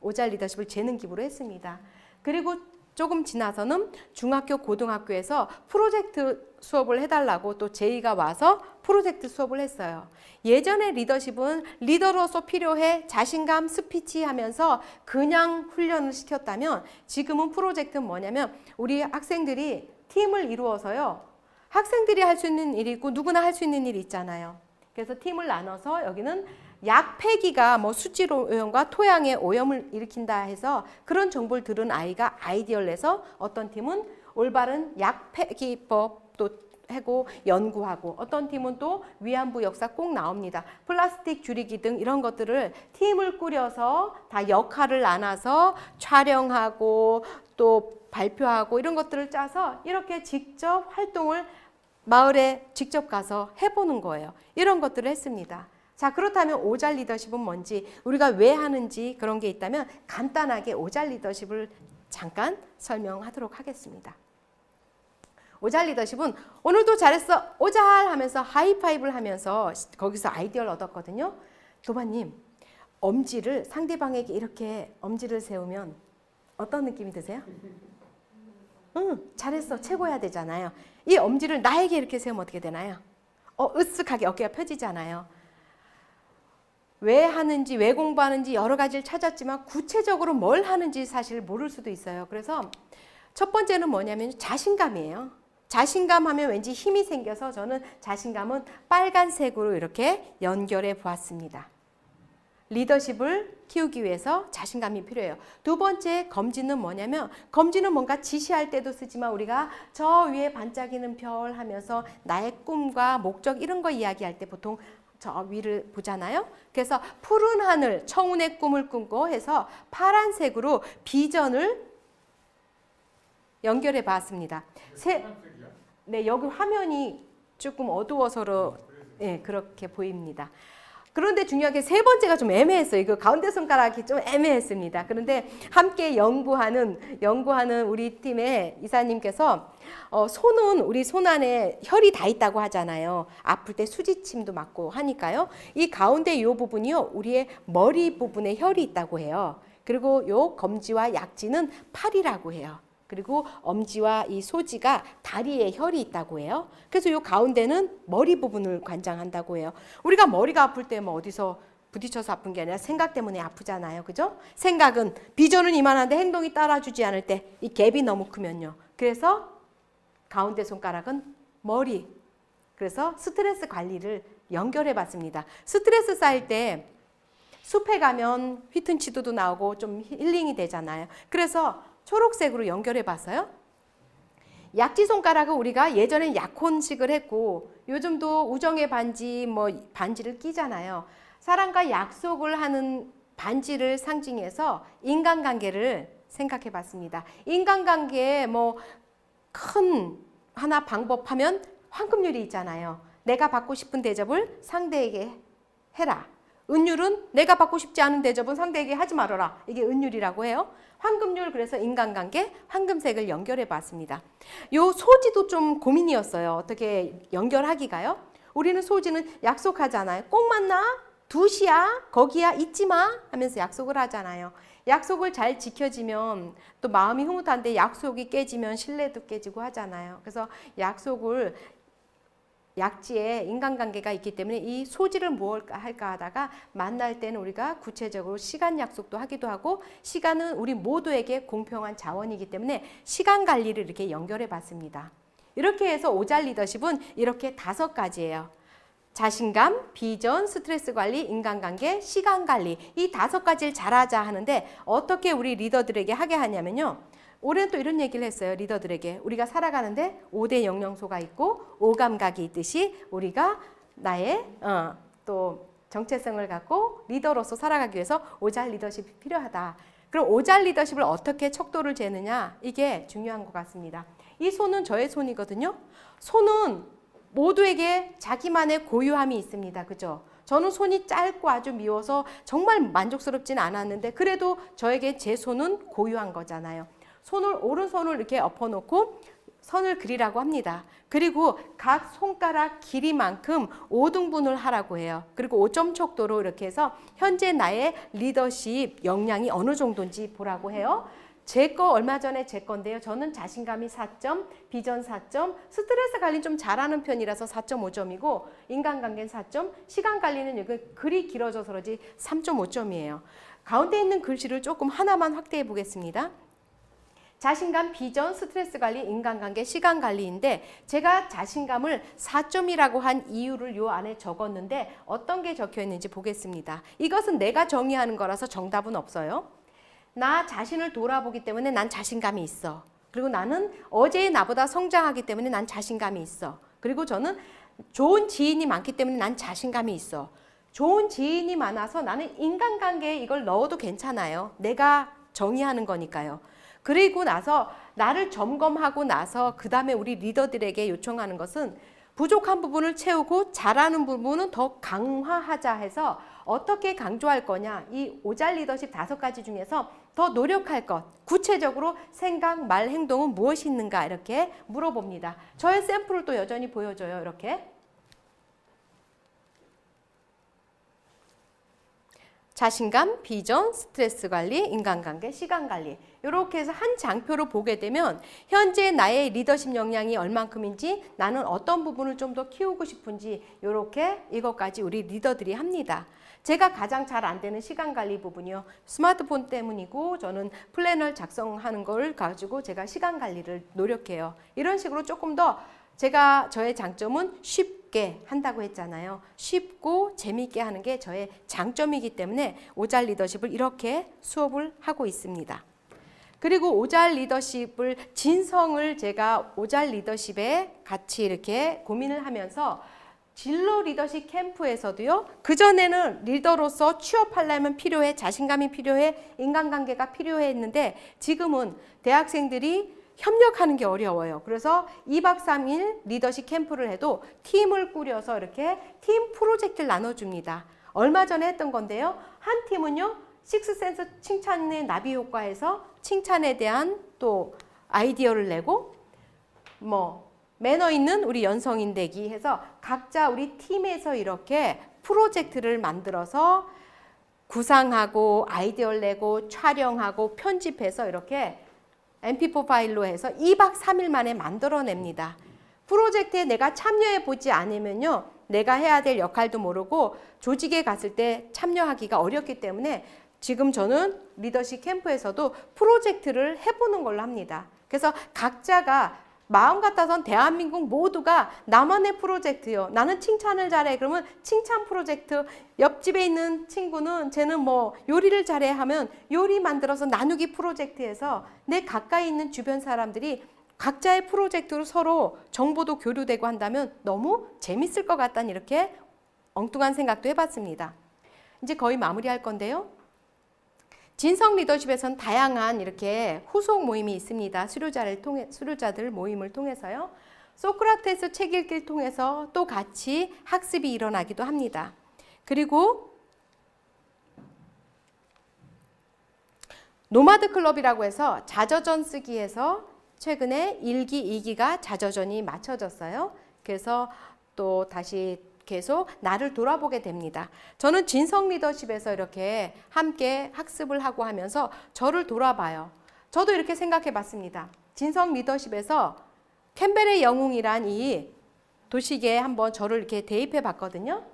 오잘 리더십을 재능 기부로 했습니다. 그리고 조금 지나서는 중학교, 고등학교에서 프로젝트 수업을 해달라고 또 제의가 와서 프로젝트 수업을 했어요. 예전에 리더십은 리더로서 필요해 자신감 스피치 하면서 그냥 훈련을 시켰다면 지금은 프로젝트는 뭐냐면 우리 학생들이 팀을 이루어서요. 학생들이 할 수 있는 일이 있고 누구나 할 수 있는 일이 있잖아요. 그래서 팀을 나눠서 여기는 약 폐기가 뭐 수질 오염과 토양의 오염을 일으킨다 해서 그런 정보를 들은 아이가 아이디어를 내서 어떤 팀은 올바른 약 폐기법도 하고 연구하고 어떤 팀은 또 위안부 역사 꼭 나옵니다. 플라스틱 줄이기 등 이런 것들을 팀을 꾸려서 다 역할을 나눠서 촬영하고 또 발표하고 이런 것들을 짜서 이렇게 직접 활동을 마을에 직접 가서 해보는 거예요. 이런 것들을 했습니다. 자, 그렇다면 오잘 리더십은 뭔지, 우리가 왜 하는지 그런 게 있다면 간단하게 오잘 리더십을 잠깐 설명하도록 하겠습니다. 오잘 리더십은 오늘도 잘했어, 오잘 하면서 하이파이브를 하면서 거기서 아이디어를 얻었거든요. 도마님, 엄지를 상대방에게 이렇게 엄지를 세우면 어떤 느낌이 드세요? 응, 잘했어, 최고야 되잖아요. 이 엄지를 나에게 이렇게 세우면 어떻게 되나요? 으쓱하게 어깨가 펴지잖아요. 왜 하는지, 왜 공부하는지 여러 가지를 찾았지만 구체적으로 뭘 하는지 사실 모를 수도 있어요. 그래서 첫 번째는 뭐냐면 자신감이에요. 자신감 하면 왠지 힘이 생겨서 저는 자신감은 빨간색으로 이렇게 연결해 보았습니다. 리더십을 키우기 위해서 자신감이 필요해요. 두 번째 검지는 뭐냐면 검지는 뭔가 지시할 때도 쓰지만 우리가 저 위에 반짝이는 별 하면서 나의 꿈과 목적 이런 거 이야기할 때 보통 저 위를 보잖아요. 그래서 푸른 하늘, 청운의 꿈을 꾸고 해서 파란색으로 비전을 연결해 봤습니다. 네, 여기 화면이 조금 어두워서 네, 그렇게 보입니다. 그런데 중요하게 세 번째가 좀 애매했어요. 이거 가운데 손가락이 좀 애매했습니다. 그런데 함께 연구하는 우리 팀의 이사님께서 손은 우리 손 안에 혈이 다 있다고 하잖아요. 아플 때 수지침도 맞고 하니까요. 이 가운데 이 부분이요, 우리의 머리 부분에 혈이 있다고 해요. 그리고 요 검지와 약지는 팔이라고 해요. 그리고 엄지와 이 소지가 다리에 혈이 있다고 해요. 그래서 이 가운데는 머리 부분을 관장한다고 해요. 우리가 머리가 아플 때 뭐 어디서 부딪혀서 아픈 게 아니라 생각 때문에 아프잖아요. 그죠? 생각은, 비전은 이만한데 행동이 따라주지 않을 때 이 갭이 너무 크면요. 그래서 가운데 손가락은 머리. 그래서 스트레스 관리를 연결해 봤습니다. 스트레스 쌓일 때 숲에 가면 휘튼치도도 나오고 좀 힐링이 되잖아요. 그래서 초록색으로 연결해 봤어요. 약지 손가락은 우리가 예전엔 약혼식을 했고 요즘도 우정의 반지 뭐 반지를 끼잖아요. 사랑과 약속을 하는 반지를 상징해서 인간관계를 생각해 봤습니다. 인간관계에 뭐 큰 하나 방법하면 황금률이 있잖아요. 내가 받고 싶은 대접을 상대에게 해라. 은율은 내가 받고 싶지 않은 대접은 상대에게 하지 말아라. 이게 은율이라고 해요. 황금률, 그래서 인간관계 황금색을 연결해 봤습니다. 요 소지도 좀 고민이었어요. 어떻게 연결하기가요? 우리는 소지는 약속하잖아요. 꼭 만나? 2시야? 거기야? 잊지 마? 하면서 약속을 하잖아요. 약속을 잘 지켜지면 또 마음이 흐뭇한데 약속이 깨지면 신뢰도 깨지고 하잖아요. 그래서 약속을 약지에 인간관계가 있기 때문에 이 소지를 무엇을까 할까 하다가 만날 때는 우리가 구체적으로 시간 약속도 하기도 하고 시간은 우리 모두에게 공평한 자원이기 때문에 시간 관리를 이렇게 연결해 봤습니다. 이렇게 해서 오잘 리더십은 이렇게 5가지예요. 자신감, 비전, 스트레스 관리, 인간관계, 시간 관리 이 5가지를 잘하자 하는데 어떻게 우리 리더들에게 하게 하냐면요. 올해는 또 이런 얘기를 했어요. 리더들에게. 우리가 살아가는데 5대 영양소가 있고 5감각이 있듯이 우리가 나의 또 정체성을 갖고 리더로서 살아가기 위해서 오잘 리더십이 필요하다. 그럼 오잘 리더십을 어떻게 척도를 재느냐 이게 중요한 것 같습니다. 이 손은 저의 손이거든요. 손은 모두에게 자기만의 고유함이 있습니다. 그죠? 저는 손이 짧고 아주 미워서 정말 만족스럽진 않았는데 그래도 저에게 제 손은 고유한 거잖아요. 오른손을 이렇게 엎어놓고 선을 그리라고 합니다. 그리고 각 손가락 길이만큼 5등분을 하라고 해요. 그리고 5점 척도로 이렇게 해서 현재 나의 리더십 역량이 어느 정도인지 보라고 해요. 제 거 얼마 전에 제 건데요. 저는 자신감이 4점, 비전 4점, 스트레스 관리는 좀 잘하는 편이라서 4.5점이고 인간관계는 4점, 시간 관리는 여기 글이 길어져서 그러지 3.5점이에요. 가운데 있는 글씨를 조금 하나만 확대해 보겠습니다. 자신감, 비전, 스트레스 관리, 인간관계, 시간 관리인데 제가 자신감을 4점이라고 한 이유를 요 안에 적었는데 어떤 게 적혀 있는지 보겠습니다. 이것은 내가 정의하는 거라서 정답은 없어요. 나 자신을 돌아보기 때문에 난 자신감이 있어. 그리고 나는 어제의 나보다 성장하기 때문에 난 자신감이 있어. 그리고 저는 좋은 지인이 많기 때문에 난 자신감이 있어. 좋은 지인이 많아서 나는 인간관계에 이걸 넣어도 괜찮아요. 내가 정의하는 거니까요. 그리고 나서 나를 점검하고 나서 그 다음에 우리 리더들에게 요청하는 것은 부족한 부분을 채우고 잘하는 부분은 더 강화하자 해서 어떻게 강조할 거냐. 이 오잘 리더십 5가지 중에서 더 노력할 것, 구체적으로 생각, 말, 행동은 무엇이 있는가 이렇게 물어봅니다. 저의 샘플을 또 여전히 보여줘요. 이렇게. 자신감, 비전, 스트레스 관리, 인간관계, 시간 관리 이렇게 해서 한 장표를 보게 되면 현재 나의 리더십 역량이 얼만큼인지 나는 어떤 부분을 좀 더 키우고 싶은지 이렇게 이것까지 우리 리더들이 합니다. 제가 가장 잘 안 되는 시간 관리 부분이요. 스마트폰 때문이고 저는 플래너를 작성하는 걸 가지고 제가 시간 관리를 노력해요. 이런 식으로 조금 더 저의 장점은 쉽게 한다고 했잖아요. 쉽고 재미있게 하는 게 저의 장점이기 때문에 오잘 리더십을 이렇게 수업을 하고 있습니다. 그리고 오잘 리더십을 진성을 제가 오잘 리더십에 같이 이렇게 고민을 하면서 진로 리더십 캠프에서도요. 그전에는 리더로서 취업하려면 필요해, 자신감이 필요해, 인간관계가 필요했는데 지금은 대학생들이 협력하는 게 어려워요. 그래서 2박 3일 리더십 캠프를 해도 팀을 꾸려서 이렇게 팀 프로젝트를 나눠줍니다. 얼마 전에 했던 건데요. 한 팀은요. 식스센스 칭찬의 나비 효과에서 칭찬에 대한 또 아이디어를 내고 매너 있는 우리 연성인 되기 해서 각자 우리 팀에서 이렇게 프로젝트를 만들어서 구상하고 아이디어를 내고 촬영하고 편집해서 이렇게 MP4 파일로 해서 2박 3일 만에 만들어냅니다. 프로젝트에 내가 참여해 보지 않으면요. 내가 해야 될 역할도 모르고 조직에 갔을 때 참여하기가 어렵기 때문에 지금 저는 리더십 캠프에서도 프로젝트를 해보는 걸로 합니다. 그래서 각자가 마음 같아선 대한민국 모두가 나만의 프로젝트요. 나는 칭찬을 잘해. 그러면 칭찬 프로젝트. 옆집에 있는 친구는 쟤는 요리를 잘해 하면 요리 만들어서 나누기 프로젝트에서 내 가까이 있는 주변 사람들이 각자의 프로젝트로 서로 정보도 교류되고 한다면 너무 재밌을 것 같다는 이렇게 엉뚱한 생각도 해봤습니다. 이제 거의 마무리할 건데요. 진성 리더십에서는 다양한 이렇게 후속 모임이 있습니다. 수료자들 모임을 통해서요. 소크라테스 책 읽기를 통해서 또 같이 학습이 일어나기도 합니다. 그리고 노마드 클럽이라고 해서 자저전 쓰기에서 최근에 1기, 2기가 자저전이 맞춰졌어요. 그래서 또 다시 계속 나를 돌아보게 됩니다. 저는 진성 리더십에서 이렇게 함께 학습을 하고 하면서 저를 돌아봐요. 저도 이렇게 생각해 봤습니다. 진성 리더십에서 캠벨의 영웅이란 이 도식에 한번 저를 이렇게 대입해 봤거든요.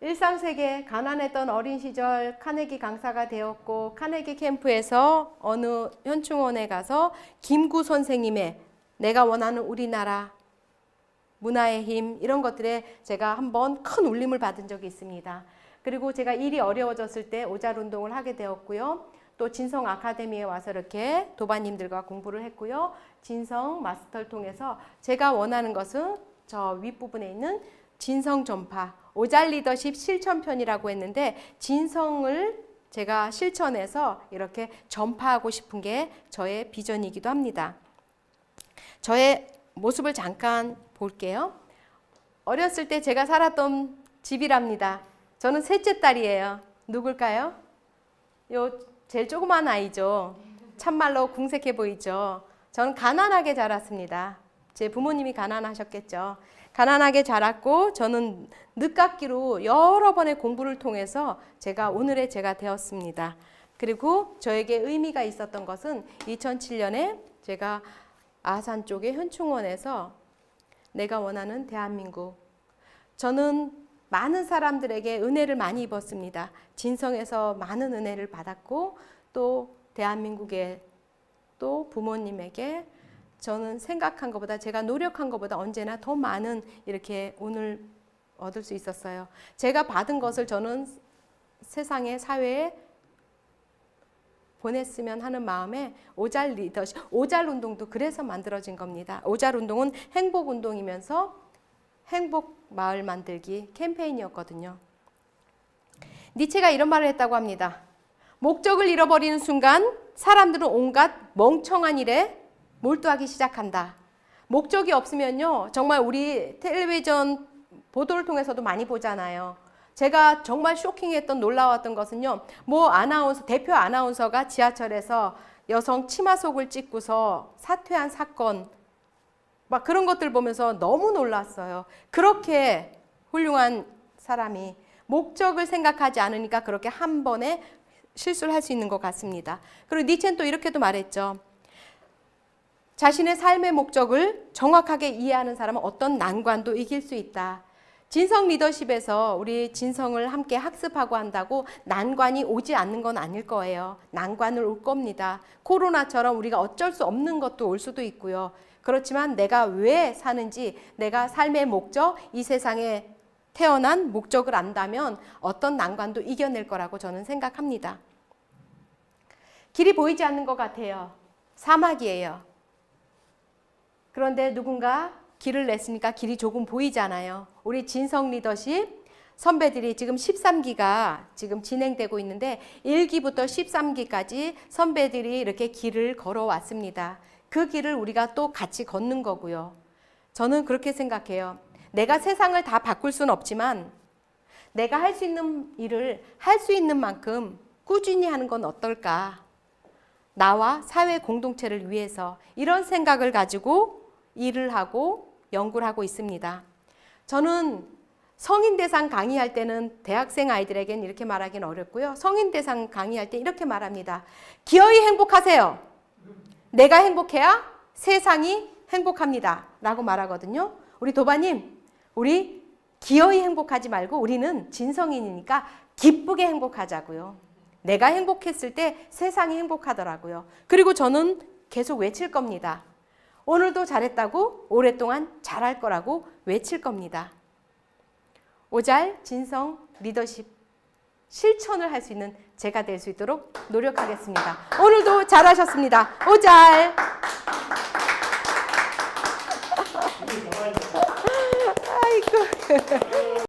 일상세계 가난했던 어린 시절 카네기 강사가 되었고 카네기 캠프에서 어느 현충원에 가서 김구 선생님의 내가 원하는 우리나라 문화의 힘 이런 것들에 제가 한번 큰 울림을 받은 적이 있습니다. 그리고 제가 일이 어려워졌을 때 오잘 운동을 하게 되었고요. 또 진성 아카데미에 와서 이렇게 도반님들과 공부를 했고요. 진성 마스터를 통해서 제가 원하는 것은 저 윗부분에 있는 진성 전파 오잘 리더십 실천편이라고 했는데 진성을 제가 실천해서 이렇게 전파하고 싶은 게 저의 비전이기도 합니다. 저의 모습을 잠깐 볼게요. 어렸을 때 제가 살았던 집이랍니다. 저는 셋째 딸이에요. 누굴까요? 요 제일 조그만 아이죠. 참말로 궁색해 보이죠. 저는 가난하게 자랐습니다. 제 부모님이 가난하셨겠죠. 가난하게 자랐고 저는 늦깎이로 여러 번의 공부를 통해서 제가 오늘의 제가 되었습니다. 그리고 저에게 의미가 있었던 것은 2007년에 제가 아산 쪽의 현충원에서 내가 원하는 대한민국. 저는 많은 사람들에게 은혜를 많이 입었습니다. 진성에서 많은 은혜를 받았고 또 대한민국에 또 부모님에게 저는 생각한 것보다 제가 노력한 것보다 언제나 더 많은 이렇게 오늘 얻을 수 있었어요. 제가 받은 것을 저는 세상에 사회에 보냈으면 하는 마음에 오잘 리더십, 오잘 운동도 그래서 만들어진 겁니다. 오잘 운동은 행복 운동이면서 행복 마을 만들기 캠페인이었거든요. 니체가 이런 말을 했다고 합니다. 목적을 잃어버리는 순간 사람들은 온갖 멍청한 일에 몰두하기 시작한다. 목적이 없으면요, 정말 우리 텔레비전 보도를 통해서도 많이 보잖아요. 제가 정말 쇼킹했던 놀라웠던 것은요, 대표 아나운서가 지하철에서 여성 치마 속을 찍고서 사퇴한 사건, 막 그런 것들 보면서 너무 놀랐어요. 그렇게 훌륭한 사람이 목적을 생각하지 않으니까 그렇게 한 번에 실수를 할 수 있는 것 같습니다. 그리고 니체는 또 이렇게도 말했죠. 자신의 삶의 목적을 정확하게 이해하는 사람은 어떤 난관도 이길 수 있다. 진성 리더십에서 우리 진성을 함께 학습하고 한다고 난관이 오지 않는 건 아닐 거예요. 난관을 올 겁니다. 코로나처럼 우리가 어쩔 수 없는 것도 올 수도 있고요. 그렇지만 내가 왜 사는지, 내가 삶의 목적, 이 세상에 태어난 목적을 안다면 어떤 난관도 이겨낼 거라고 저는 생각합니다. 길이 보이지 않는 것 같아요. 사막이에요. 그런데 누군가 길을 냈으니까 길이 조금 보이잖아요. 우리 진성 리더십 선배들이 지금 13기가 지금 진행되고 있는데 1기부터 13기까지 선배들이 이렇게 길을 걸어왔습니다. 그 길을 우리가 또 같이 걷는 거고요. 저는 그렇게 생각해요. 내가 세상을 다 바꿀 수는 없지만 내가 할 수 있는 일을 할 수 있는 만큼 꾸준히 하는 건 어떨까? 나와 사회 공동체를 위해서 이런 생각을 가지고 일을 하고 연구를 하고 있습니다. 저는 성인 대상 강의할 때는 대학생 아이들에게는 이렇게 말하기는 어렵고요. 성인 대상 강의할 때 이렇게 말합니다. 기어이 행복하세요. 내가 행복해야 세상이 행복합니다. 라고 말하거든요. 우리 도바님, 우리 기어이 행복하지 말고 우리는 진성인이니까 기쁘게 행복하자고요. 내가 행복했을 때 세상이 행복하더라고요. 그리고 저는 계속 외칠 겁니다. 오늘도 잘했다고 오랫동안 잘할 거라고 외칠 겁니다. 오잘 진성 리더십 실천을 할 수 있는 제가 될 수 있도록 노력하겠습니다. 오늘도 잘하셨습니다. 오잘. 아이고.